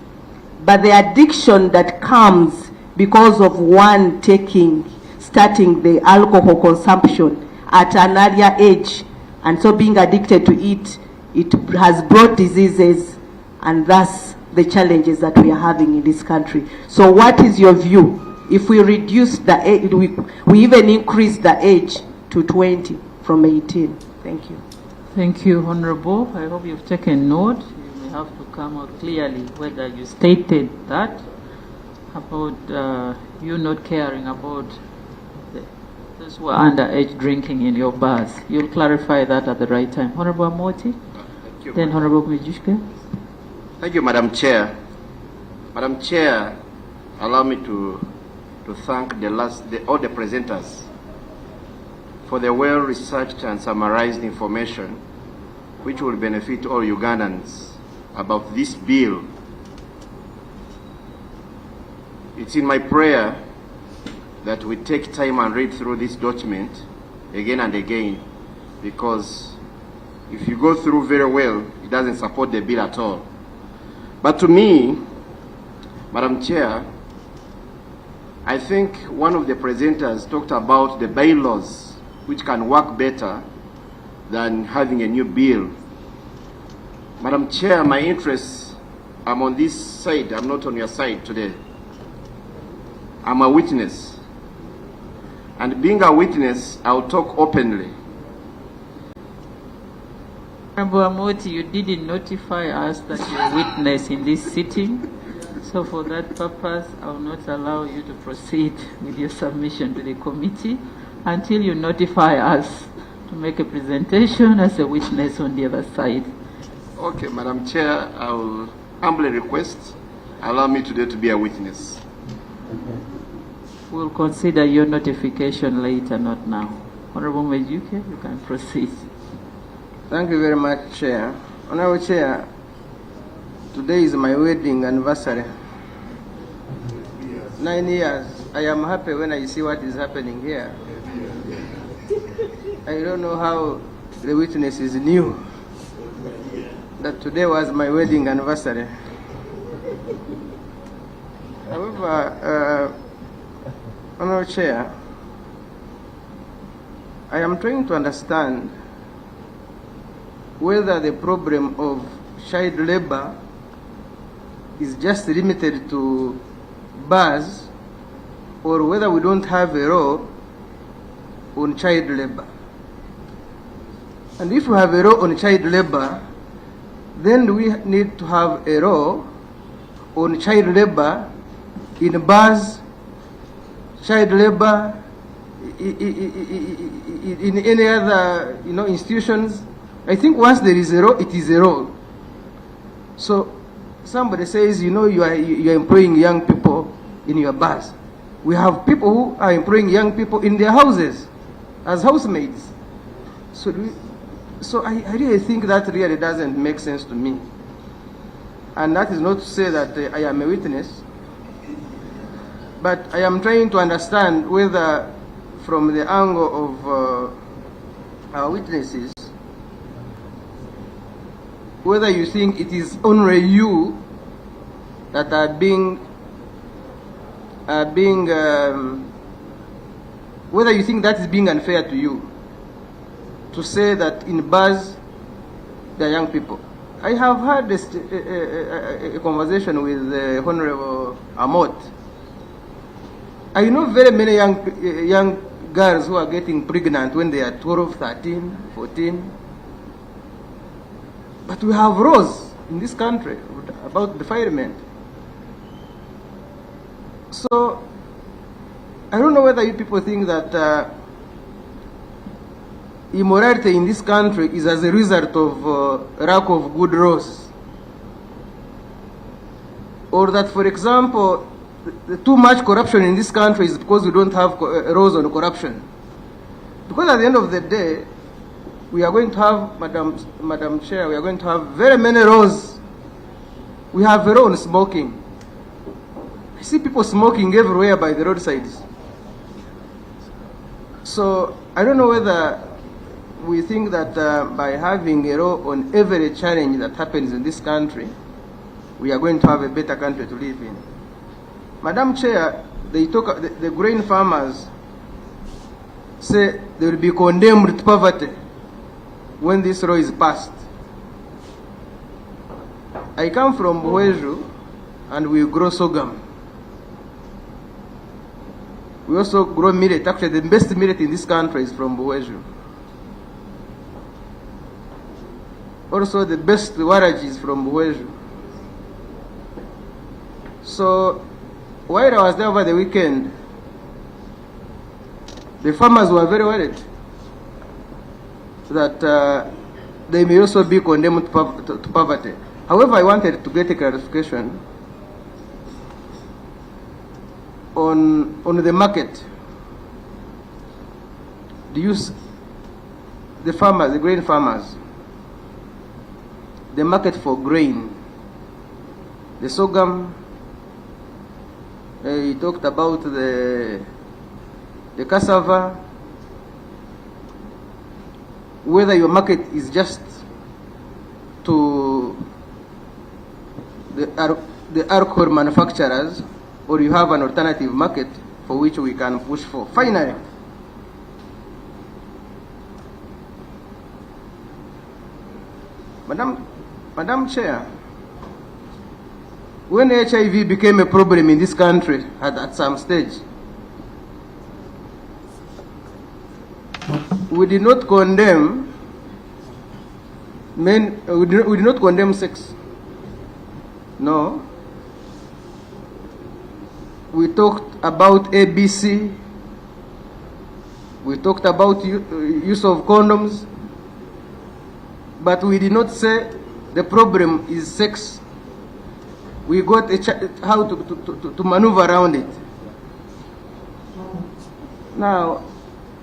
But the addiction that comes because of one starting the alcohol consumption at an earlier age, and so being addicted to it, it has brought diseases and thus the challenges that we are having in this country. So what is your view? If we reduce the age, we even increase the age to 20 from 18. Thank you. Thank you, Honorable. I hope you've taken note. You may have to come out clearly whether you stated that about you not caring about those who are underage drinking in your bars. You'll clarify that at the right time. Honorable Amoti, Thank you, then Honorable Mejushke. Thank you, Madam Chair. Madam Chair, allow me to thank all the presenters for the well-researched and summarized information which will benefit all Ugandans about this bill. It's in my prayer that we take time and read through this document again and again, because if you go through very well, it doesn't support the bill at all. But to me, Madam Chair, I think one of the presenters talked about the bylaws which can work better than having a new bill. Madam Chair, my interests, I'm on this side, I'm not on your side today. I'm a witness. And being a witness, I'll talk openly. Honorable Amoti, you didn't notify us that you're a witness in this sitting. So for that purpose, I will not allow you to proceed with your submission to the committee until you notify us to make a presentation as a witness on the other side. Okay, Madam Chair, I will humbly request, allow me today to be a witness. We'll consider your notification later, not now. Honorable Mejuke, you can proceed. Thank you very much, Chair. Honorable Chair, today is my wedding anniversary. 9 years. I am happy when I see what is happening here. I don't know how the witness is new that today was my wedding anniversary. However, Honorable Chair, I am trying to understand whether the problem of child labor is just limited to bars, or whether we don't have a law on child labor. And if we have a law on child labor, then we need to have a law on child labor in bars, child labor in any other institutions. I think once there is a law, it is a law. So somebody says, you are employing young people in your bars. We have people who are employing young people in their houses as housemaids. So I really think that really doesn't make sense to me. And that is not to say that I am a witness, but I am trying to understand whether from the angle of our witnesses, whether you think it is only you that are whether you think that is being unfair to you, to say that in bars there are young people. I have had a conversation with Honorable Amot. I know very many young girls who are getting pregnant when they are 12, 13, 14. But we have laws in this country about defilement. So I don't know whether you people think that immorality in this country is as a result of lack of good laws, or that, for example, too much corruption in this country is because we don't have laws on corruption. Because at the end of the day, we are going to have, Madam Chair, we are going to have very many laws. We have a law on smoking. I see people smoking everywhere by the roadsides. So I don't know whether we think that by having a law on every challenge that happens in this country, we are going to have a better country to live in. Madam Chair, they talk, the grain farmers say they will be condemned to poverty when this law is passed. I come from Buweju and we grow sorghum. We also grow millet. Actually, the best millet in this country is from Buweju. Also, the best warrage is from Buweju. So, while I was there over the weekend, the farmers were very worried that they may also be condemned to poverty. However, I wanted to get a clarification on the market. The farmers, the grain farmers, the market for grain, the sorghum, he talked about the cassava, whether your market is just to the alcohol manufacturers, or you have an alternative market for which we can push for. Finally, Madam Chair, when HIV became a problem in this country at some stage, we did not condemn men, we did not condemn sex. No. We talked about ABC. We talked about use of condoms. But we did not say the problem is sex. We got how to maneuver around it. Now,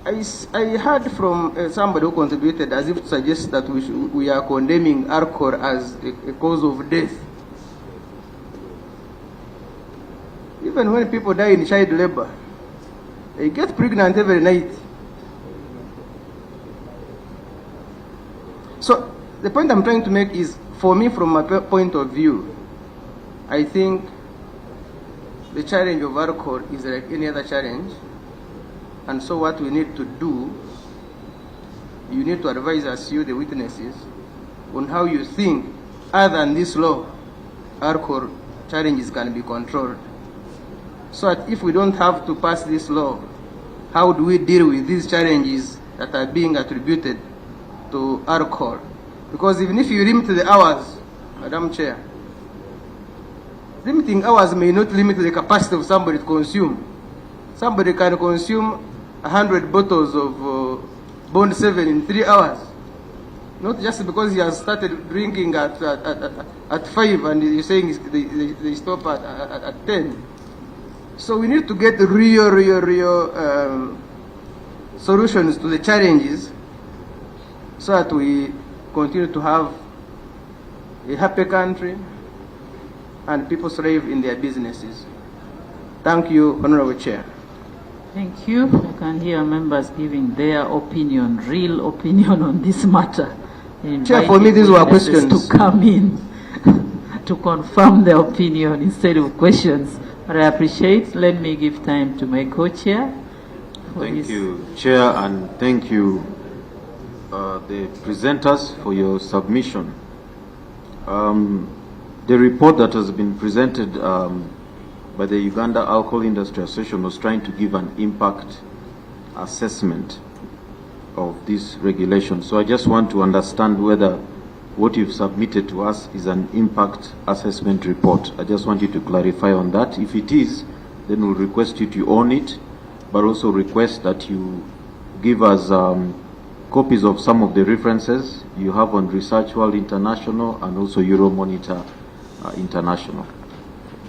I heard from somebody who contributed as if to suggest that we are condemning alcohol as a cause of death. Even when people die in child labor, they get pregnant every night. So the point I'm trying to make is, for me, from my point of view, I think the challenge of alcohol is like any other challenge. And so what we need to do, you need to advise us, you the witnesses, on how you think, other than this law, alcohol challenges can be controlled. So that if we don't have to pass this law, how do we deal with these challenges that are being attributed to alcohol? Because even if you limit the hours, Madam Chair, limiting hours may not limit the capacity of somebody to consume. Somebody can consume 100 bottles of Bond 7 in 3 hours. Not just because he has started drinking at 5 and you're saying they stop at 10. So we need to get real solutions to the challenges so that we continue to have a happy country and people thrive in their businesses. Thank you, Honorable Chair. Thank you. I can hear members giving their opinion, real opinion on this matter. Chair, for me these were questions. To come in to confirm their opinion instead of questions. But I appreciate, let me give time to my co-chair. Thank you, Chair, and thank you, the presenters, for your submission. The report that has been presented by the Uganda Alcohol Industry Association was trying to give an impact assessment of this regulation. So I just want to understand whether what you've submitted to us is an impact assessment report. I just want you to clarify on that. If it is, then we'll request you to own it, but also request that you give us copies of some of the references you have on Research World International and also Euromonitor International.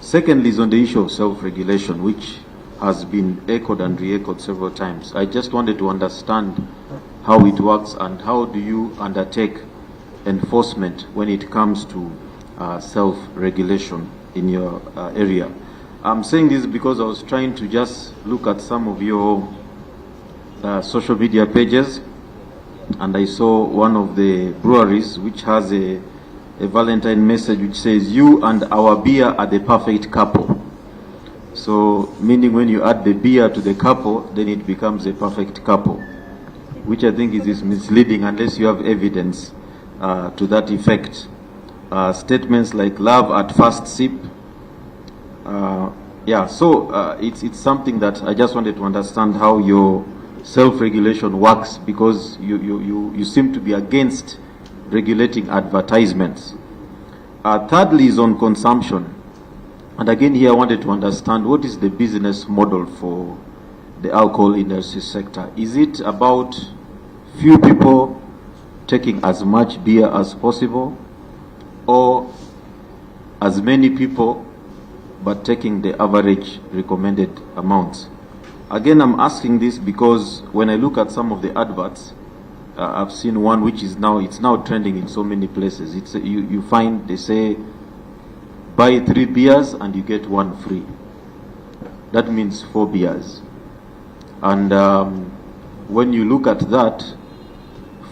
Secondly is on the issue of self-regulation, which has been echoed and re-echoed several times. I just wanted to understand how it works and how do you undertake enforcement when it comes to self-regulation in your area. I'm saying this because I was trying to just look at some of your social media pages, and I saw one of the breweries which has a Valentine message which says, "You and our beer are the perfect couple." So, meaning when you add the beer to the couple, then it becomes a perfect couple, which I think is misleading unless you have evidence to that effect. Statements like "love at first sip." It's something that I just wanted to understand how your self-regulation works, because you seem to be against regulating advertisements. Thirdly is on consumption. And again here I wanted to understand, what is the business model for the alcohol industry sector? Is it about few people taking as much beer as possible, or as many people but taking the average recommended amounts? Again, I'm asking this because when I look at some of the adverts, I've seen one which is now trending in so many places. You find they say, buy 3 beers and you get 1 free. That means 4 beers. And when you look at that,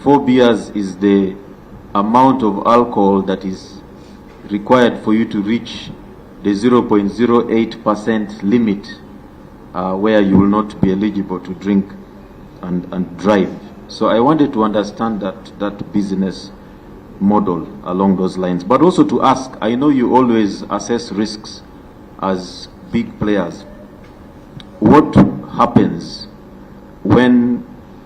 4 beers is the amount of alcohol that is required for you to reach the 0.08% limit, where you will not be eligible to drink and drive. So I wanted to understand that business model along those lines. But also to ask, I know you always assess risks as big players. What happens when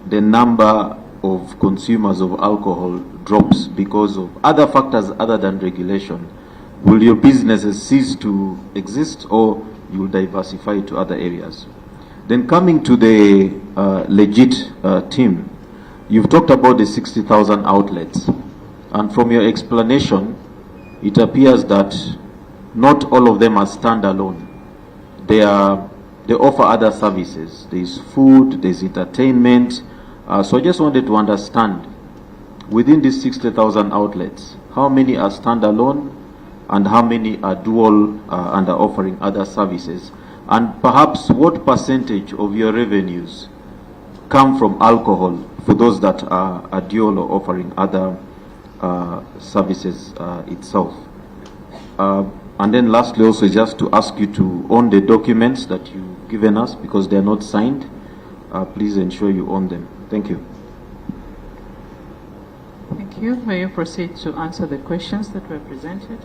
the number of consumers of alcohol drops because of other factors other than regulation? Will your businesses cease to exist, or you will diversify to other areas? Then coming to the legit team, you've talked about the 60,000 outlets. And from your explanation, it appears that not all of them are standalone. They offer other services. There's food, there's entertainment. So I just wanted to understand, within these 60,000 outlets, how many are standalone and how many are dual and are offering other services? And perhaps what percentage of your revenues come from alcohol for those that are dual or offering other services itself? And then lastly also, just to ask you to own the documents that you've given us, because they are not signed. Please ensure you own them. Thank you. Thank you. May you proceed to answer the questions that were presented?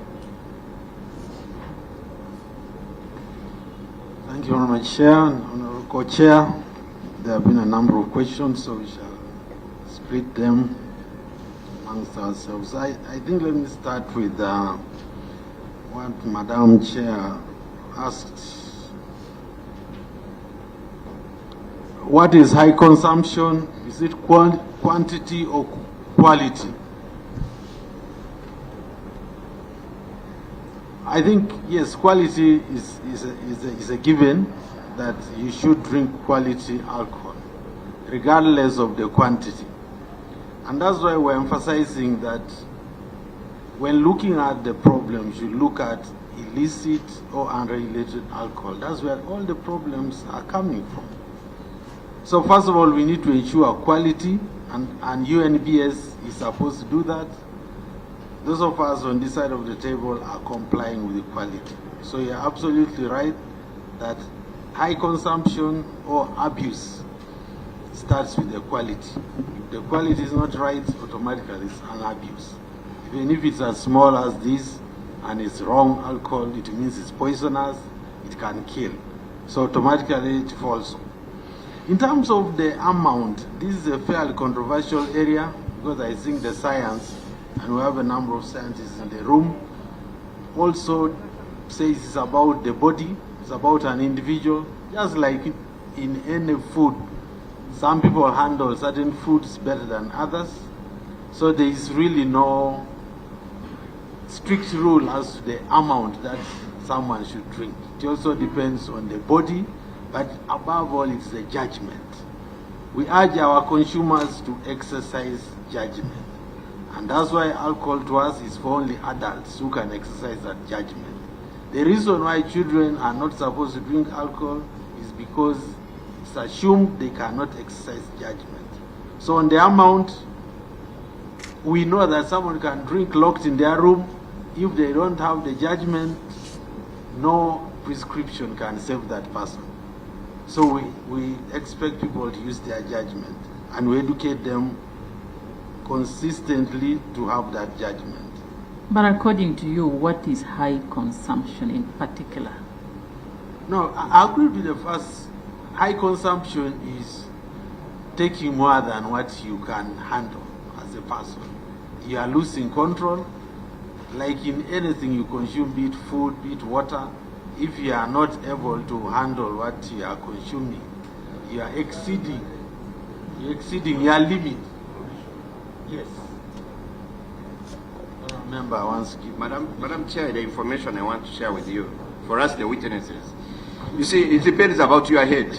Thank you, Honourable Chair and Honourable Co-Chair. There have been a number of questions, so we shall split them amongst ourselves. I think let me start with what Madam Chair asked. What is high consumption? Is it quantity or quality? I think, yes, quality is a given, that you should drink quality alcohol, regardless of the quantity. And that's why we're emphasizing that when looking at the problems, you look at illicit or unregulated alcohol. That's where all the problems are coming from. So first of all, we need to ensure quality, and UNBS is supposed to do that. Those of us on this side of the table are complying with the quality. So you're absolutely right that high consumption or abuse starts with the quality. If the quality is not right, automatically it's an abuse. Even if it's as small as this and it's wrong alcohol, it means it's poisonous, it can kill. So automatically it falls. In terms of the amount, this is a fairly controversial area, because I think the science, and we have a number of scientists in the room, also says it's about the body, it's about an individual. Just like in any food, some people handle certain foods better than others. So there is really no strict rule as to the amount that someone should drink. It also depends on the body, but above all, it's the judgment. We urge our consumers to exercise judgment. And that's why alcohol to us is for only adults who can exercise that judgment. The reason why children are not supposed to drink alcohol is because it's assumed they cannot exercise judgment. So on the amount, we know that someone can drink locked in their room. If they don't have the judgment, no prescription can save that person. So we expect people to use their judgment, and we educate them consistently to have that judgment. But according to you, what is high consumption in particular? No, I agree with the first. High consumption is taking more than what you can handle as a person. You are losing control. Like in anything you consume, be it food, be it water, if you are not able to handle what you are consuming, you are exceeding your limit. Yes. Member wants to give. Madam Chair, the information I want to share with you, for us the witnesses. You see, it depends about your head.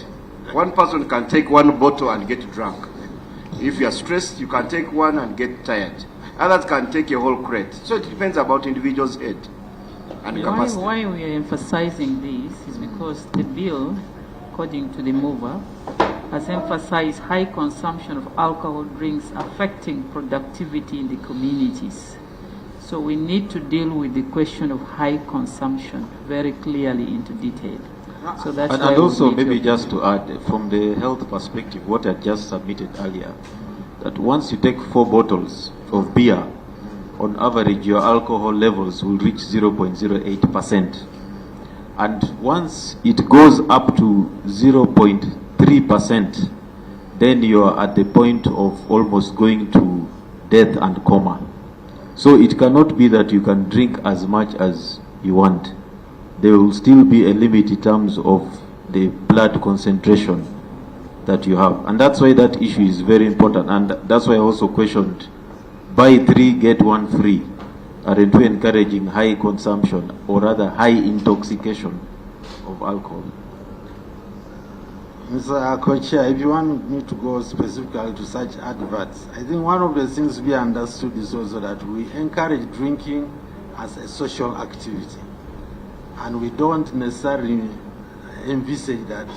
One person can take one bottle and get drunk. If you are stressed, you can take one and get tired. Others can take a whole crate. So it depends about individual's head and capacity. Why we are emphasizing this is because the bill, according to the mover, has emphasized high consumption of alcohol drinks affecting productivity in the communities. So we need to deal with the question of high consumption very clearly into detail. So that's and also maybe just to add, from the health perspective, what I just submitted earlier, that once you take 4 bottles of beer, on average your alcohol levels will reach 0.08%. And once it goes up to 0.3%, then you are at the point of almost going to death and coma. So it cannot be that you can drink as much as you want. There will still be a limit in terms of the blood concentration that you have. And that's why that issue is very important. And that's why I also questioned, buy 3, get 1 free. Aren't we encouraging high consumption, or rather high intoxication of alcohol? Mr. Co-Chair, if you want me to go specifically to such adverts, I think one of the things we understood is also that we encourage drinking as a social activity. And we don't necessarily envisage that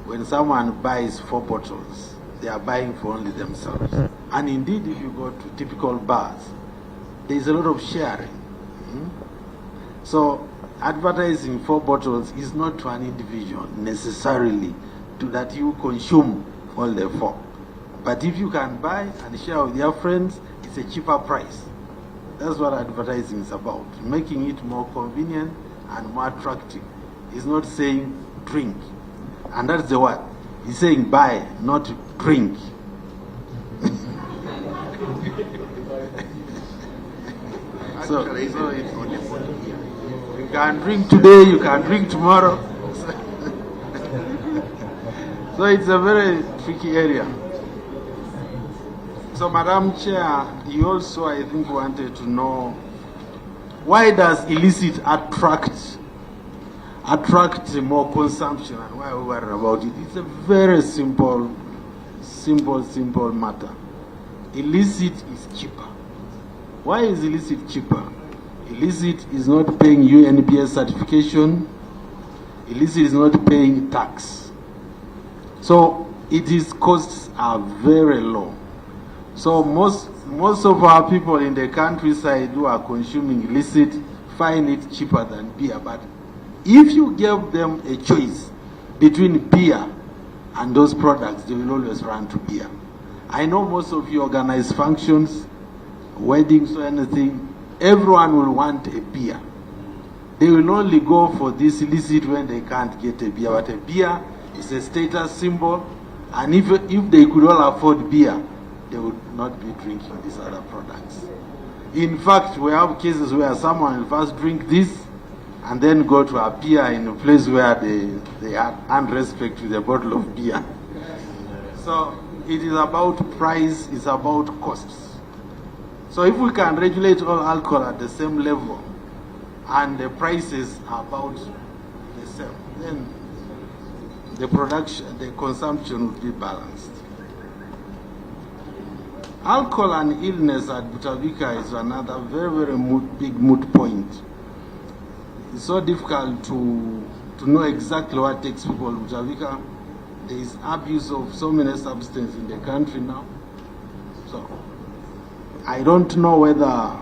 when someone buys 4 bottles, they are buying for only themselves. And indeed, if you go to typical bars, there is a lot of sharing. So advertising 4 bottles is not to an individual necessarily to that you consume all the 4. But if you can buy and share with your friends, it's a cheaper price. That's what advertising is about, making it more convenient and more attractive. It's not saying drink. And that's the word. It's saying buy, not drink. So it's you can drink today, you can drink tomorrow. So it's a very tricky area. So Madam Chair, you also, I think, wanted to know, why does illicit attract more consumption, and why are we worried about it? It's a very simple matter. Illicit is cheaper. Why is illicit cheaper? Illicit is not paying UNPS certification. Illicit is not paying tax. So its costs are very low. So most of our people in the countryside who are consuming illicit find it cheaper than beer. But if you give them a choice between beer and those products, they will always run to beer. I know most of you organize functions, weddings or anything, everyone will want a beer. They will only go for this illicit when they can't get a beer. But a beer is a status symbol, and if they could all afford beer, they would not be drinking these other products. In fact, we have cases where someone will first drink this and then go to a beer in a place where they are unrespect with a bottle of beer. So it is about price, it's about costs. So if we can regulate all alcohol at the same level and the prices are about the same, then the consumption will be balanced. Alcohol and illness at Butavika is another very, very big moot point. it's so difficult to know exactly what takes people to Butavika. There is abuse of so many substances in the country now. So I don't know whether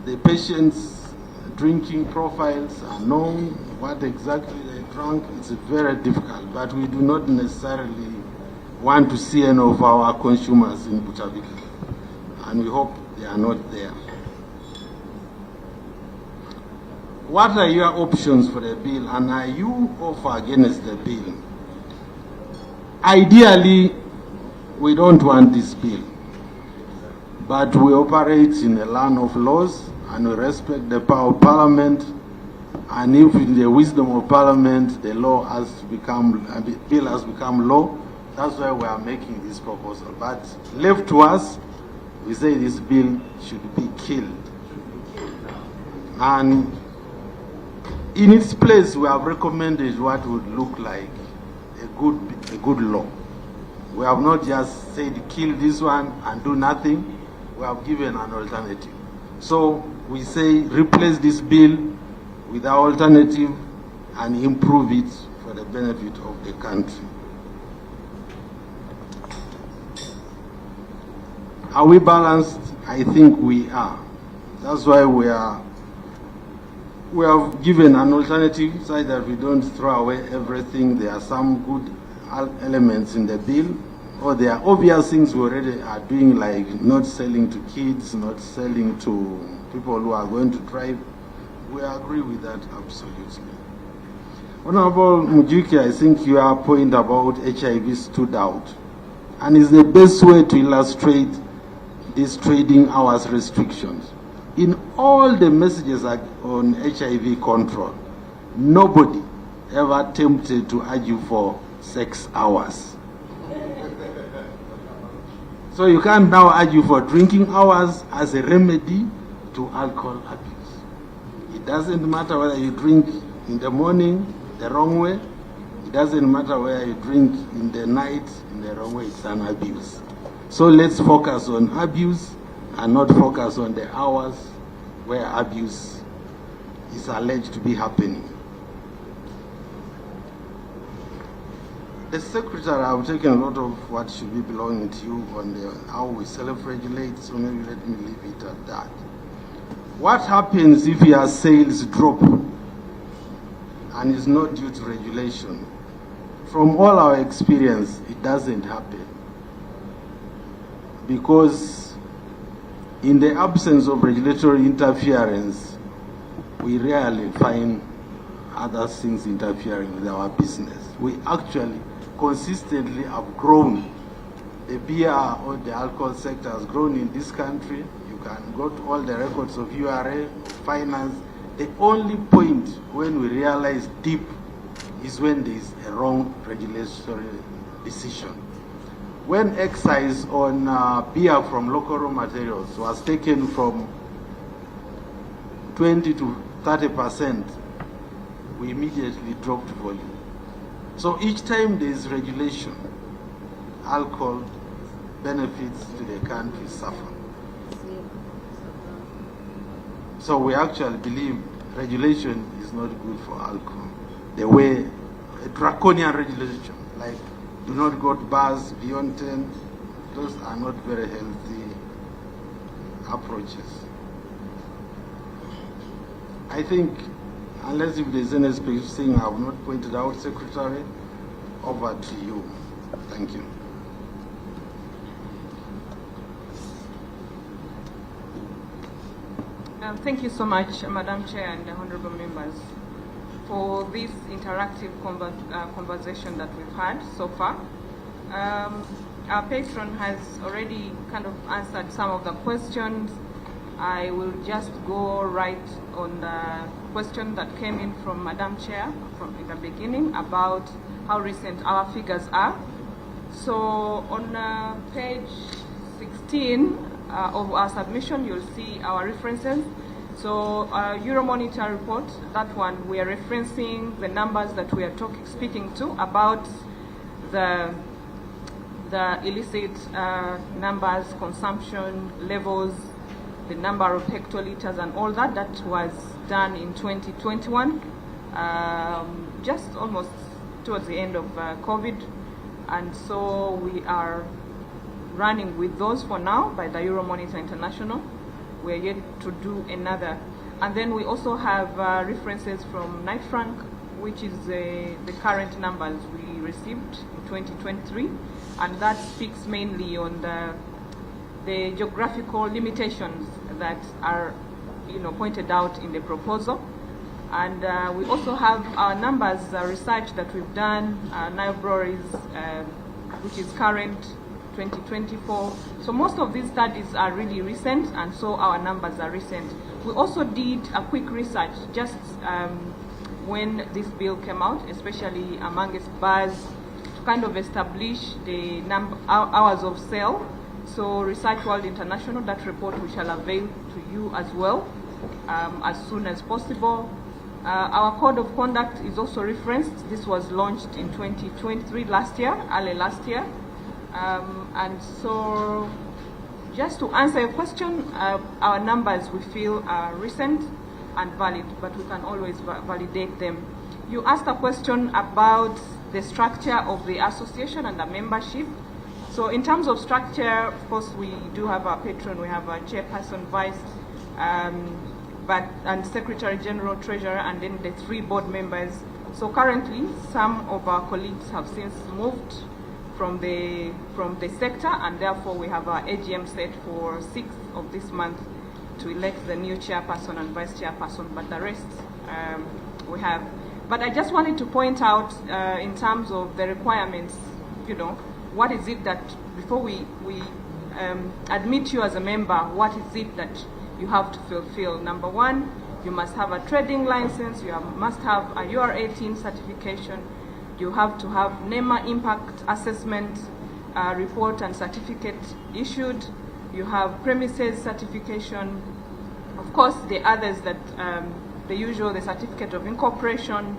the patients' drinking profiles are known, what exactly they drank. It's very difficult, but we do not necessarily want to see any of our consumers in Butavika, and we hope they are not there. What are your options for the bill, and are you or against the bill? Ideally, we don't want this bill, but we operate in a land of laws and we respect the power of Parliament, and if in the wisdom of Parliament the law has become, the bill has become law, that's why we are making this proposal. But left to us, we say this bill should be killed. And in its place, we have recommended what would look like a good law. We have not just said kill this one and do nothing. We have given an alternative. So we say replace this bill with our alternative and improve it for the benefit of the country. Are we balanced? I think we are. That's why we have given an alternative so that we don't throw away everything. There are some good elements in the bill, or there are obvious things we already are doing, like not selling to kids, not selling to people who are going to drive. We agree with that absolutely. Honorable Mujuki, I think your point about HIV stood out, and is the best way to illustrate these trading hours restrictions. In all the messages on HIV control, nobody ever attempted to argue for 6 hours. So you can't now argue for drinking hours as a remedy to alcohol abuse. It doesn't matter whether you drink in the morning the wrong way. It doesn't matter whether you drink in the night in the wrong way. It's an abuse. So let's focus on abuse and not focus on the hours where abuse is alleged to be happening. The Secretary, I've taken a lot of what should be belonging to you on how we self-regulate, so maybe let me leave it at that. What happens if your sales drop and it's not due to regulation? From all our experience, it doesn't happen. Because in the absence of regulatory interference, we rarely find other things interfering with our business. We actually consistently have grown. The beer or the alcohol sector has grown in this country. You can go to all the records of URA, finance. The only point when we realize deep is when there is a wrong regulatory decision. When excise on beer from local raw materials was taken from 20 to 30%, we immediately dropped volume. So each time there is regulation, alcohol benefits to the country suffer. So we actually believe regulation is not good for alcohol. The way a draconian regulation, like do not go to bars beyond 10, those are not very healthy approaches. I think, unless if there's any specific thing I have not pointed out, Secretary, over to you. Thank you. Thank you so much, Madam Chair and honorable members, for this interactive conversation that we've had so far. Our patron has already kind of answered some of the questions. I will just go right on the question that came in from Madam Chair from in the beginning about how recent our figures are. So on page 16 of our submission, you'll see our references. So Euromonitor report, that one, we are referencing the numbers that we are speaking to about the illicit numbers, consumption levels, the number of hectoliters and all that. That was done in 2021, just almost towards the end of COVID. And so we are running with those for now by the Euromonitor International. We're yet to do another. And then we also have references from Knight Frank, which is the current numbers we received in 2023. And that speaks mainly on the geographical limitations that are pointed out in the proposal. And we also have our numbers research that we've done, Niobrori's, which is current 2024. So most of these studies are really recent, and so our numbers are recent. We also did a quick research just when this bill came out, especially amongst bars, to kind of establish the hours of sale. So Research World International, that report we shall avail to you as well as soon as possible. Our code of conduct is also referenced. This was launched in 2023, early last year. And so just to answer your question, our numbers we feel are recent and valid, but we can always validate them. You asked a question about the structure of the association and the membership. So in terms of structure, of course, we do have our patron, we have our chairperson, vice, and secretary general, treasurer, and then the 3 board members. So currently, some of our colleagues have since moved from the sector, and therefore we have our AGM set for 6th of this month to elect the new chairperson and vice chairperson, but the rest we have. But I just wanted to point out in terms of the requirements, what is it that, before we admit you as a member, what is it that you have to fulfill? Number 1, you must have a trading license, you must have a UR18 certification, you have to have NEMA impact assessment report and certificate issued, you have premises certification, of course the others that, the certificate of incorporation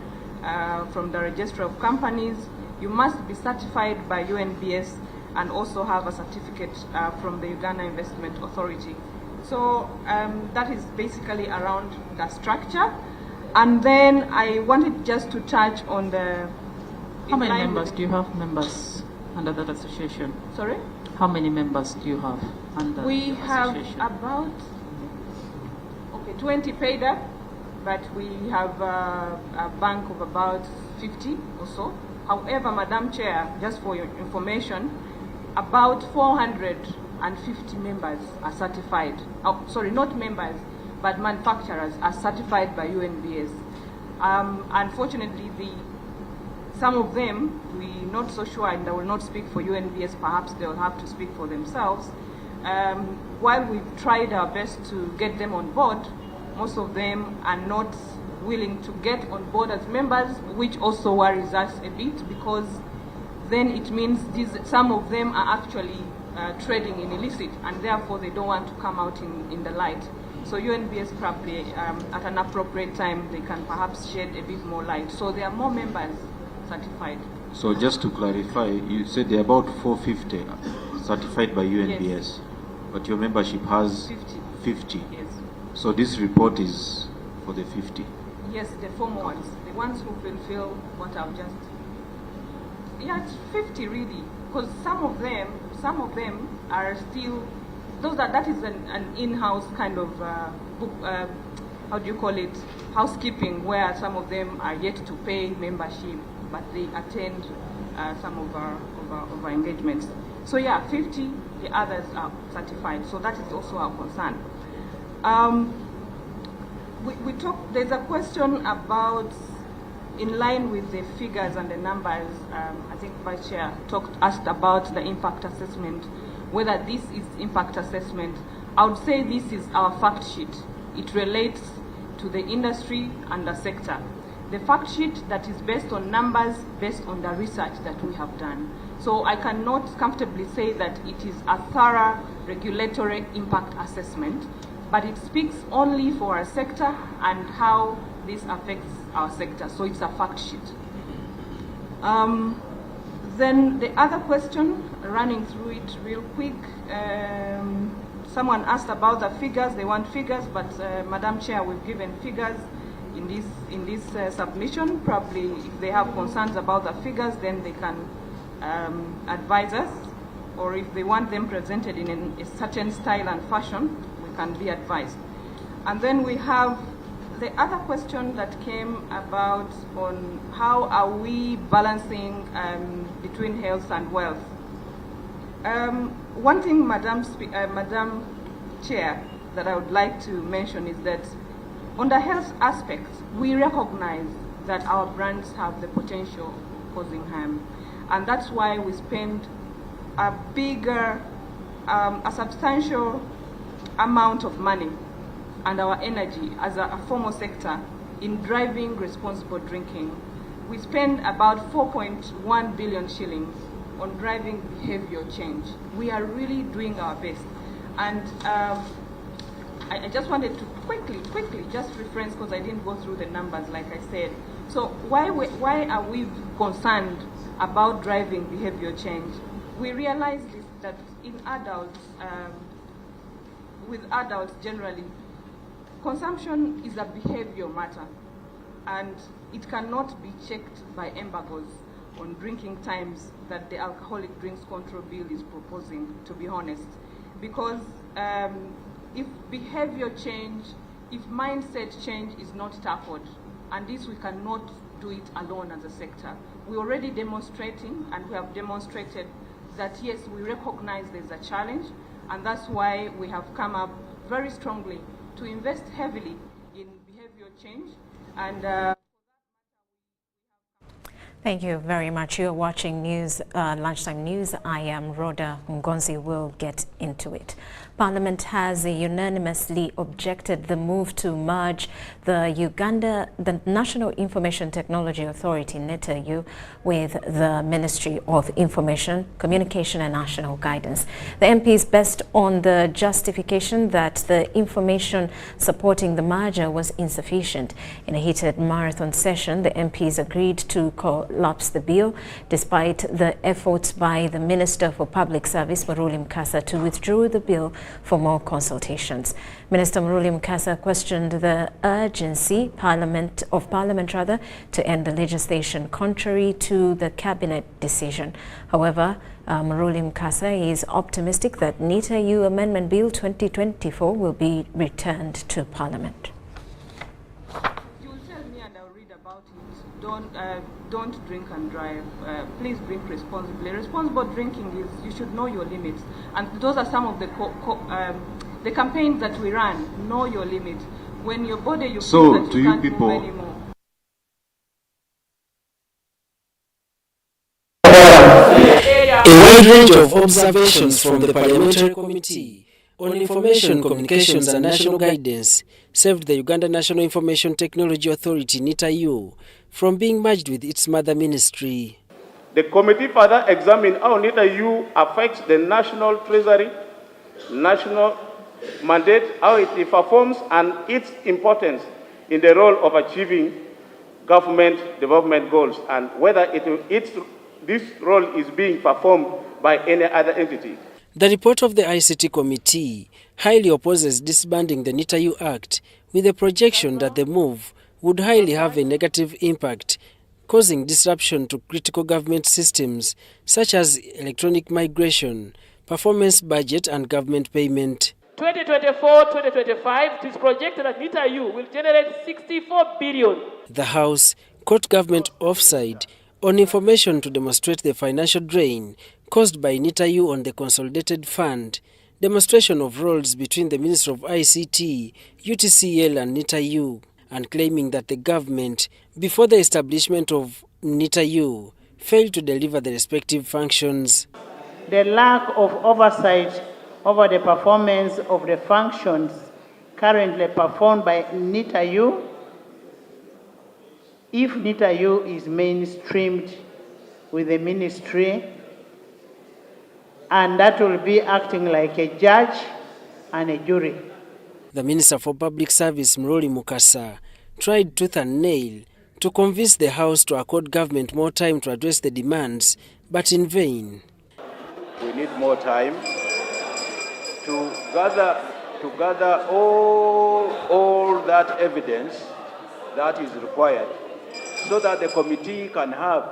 from the Register of Companies. You must be certified by UNBS and also have a certificate from the Uganda Investment Authority. So that is basically around the structure. And then I wanted just to touch on the... How many members do you have under that association? Sorry? How many members do you have under We the have association? about 20 paid up, but we have a bank of about 50 or so. However, Madam Chair, just for your information, about 450 members are certified. Oh, sorry, not members, but manufacturers are certified by UNBS. Unfortunately, some of them, we're not so sure, and they will not speak for UNBS, perhaps they will have to speak for themselves. While we've tried our best to get them on board, most of them are not willing to get on board as members, which also worries us a bit, because then it means some of them are actually trading in illicit, and therefore they don't want to come out in the light. So UNBS probably, at an appropriate time, they can perhaps shed a bit more light. So there are more members certified. So just to clarify, you said there are about 450 certified by UNBS, yes. But your membership has 50. Yes. So this report is for the 50? Yes, the former ones, the ones who fulfill what I've just... Yeah, it's 50 really, because some of them are still... That is an in-house kind of how do you call it, housekeeping, where some of them are yet to pay membership, but they attend some of our engagements. So yeah, 50, the others are certified, so that is also our concern. There's a question about, in line with the figures and the numbers, I think Vice Chair asked about the impact assessment, whether this is impact assessment. I would say this is our fact sheet. It relates to the industry and the sector. The fact sheet that is based on numbers, based on the research that we have done. So I cannot comfortably say that it is a thorough regulatory impact assessment, but it speaks only for our sector and how this affects our sector. So it's a fact sheet. Then the other question, running through it real quick. someone asked about the figures. They want figures, but Madam Chair, we've given figures in this submission. Probably if they have concerns about the figures, then they can advise us, or if they want them presented in a certain style and fashion, we can be advised. And then we have the other question that came about on how are we balancing between health and wealth. One thing, Madam Chair, that I would like to mention is that on the health aspect, we recognize that our brands have the potential of causing harm. And that's why we spend a substantial amount of money and our energy as a formal sector in driving responsible drinking. We spend about 4.1 billion shillings on driving behavior change. We are really doing our best. And I just wanted to quickly just reference, because I didn't go through the numbers like I said. So why are we concerned about driving behavior change? We realize that in adults, with adults generally, consumption is a behavior matter, and it cannot be checked by embargoes on drinking times that the Alcoholic Drinks Control Bill is proposing, to be honest. Because if behavior change, if mindset change is not tackled, and this we cannot do it alone as a sector. We're already demonstrating, and we have demonstrated that yes, we recognize there's a challenge, and that's why we have come up very strongly to invest heavily in behavior change. And thank you very much. You're watching news, Lunchtime News. I am Rhoda Ngonzi. We'll get into it. Parliament has unanimously objected the move to merge the National Information Technology Authority, NITAU, with the Ministry of Information, Communication and National Guidance. The MPs based on the justification that the information supporting the merger was insufficient. In a heated marathon session, the MPs agreed to collapse the bill, despite the efforts by the Minister for Public Service, Muruli Mukasa, to withdraw the bill for more consultations. Minister Muruli Mukasa questioned the urgency of Parliament to end the legislation contrary to the Cabinet decision. However, Muruli Mukasa is optimistic that NITAU Amendment Bill 2024 will be returned to Parliament. You will tell me and I'll read about it. Don't drink and drive. Please drink responsibly. Responsible drinking is, you should know your limits. And those are some of the campaigns that we run. Know your limits. When your body, you feel that you can't move anymore. A wide range of observations from the Parliamentary Committee on Information, Communications and National Guidance saved the Uganda National Information Technology Authority, NITAU, from being merged with its mother ministry. The committee further examined how NITAU affects the national treasury, national mandate, how it performs, and its importance in the role of achieving government development goals, and whether this role is being performed by any other entity. The report of the ICT Committee highly opposes disbanding the NITAU Act, with a projection that the move would highly have a negative impact, causing disruption to critical government systems such as electronic migration, performance budget and government payment. 2024-2025, it is projected that NITAU will generate 64 billion. The House caught government offside on information to demonstrate the financial drain caused by NITAU on the consolidated fund, demonstration of roles between the Minister of ICT, UTCL and NITAU, and claiming that the government, before the establishment of NITAU, failed to deliver the respective functions. The lack of oversight over the performance of the functions currently performed by NITAU, if NITAU is mainstreamed with the ministry, and that will be acting like a judge and a jury. The Minister for Public Service, Muruli Mukasa, tried tooth and nail to convince the House to accord government more time to address the demands, but in vain. We need more time. to gather all that evidence that is required so that the committee can have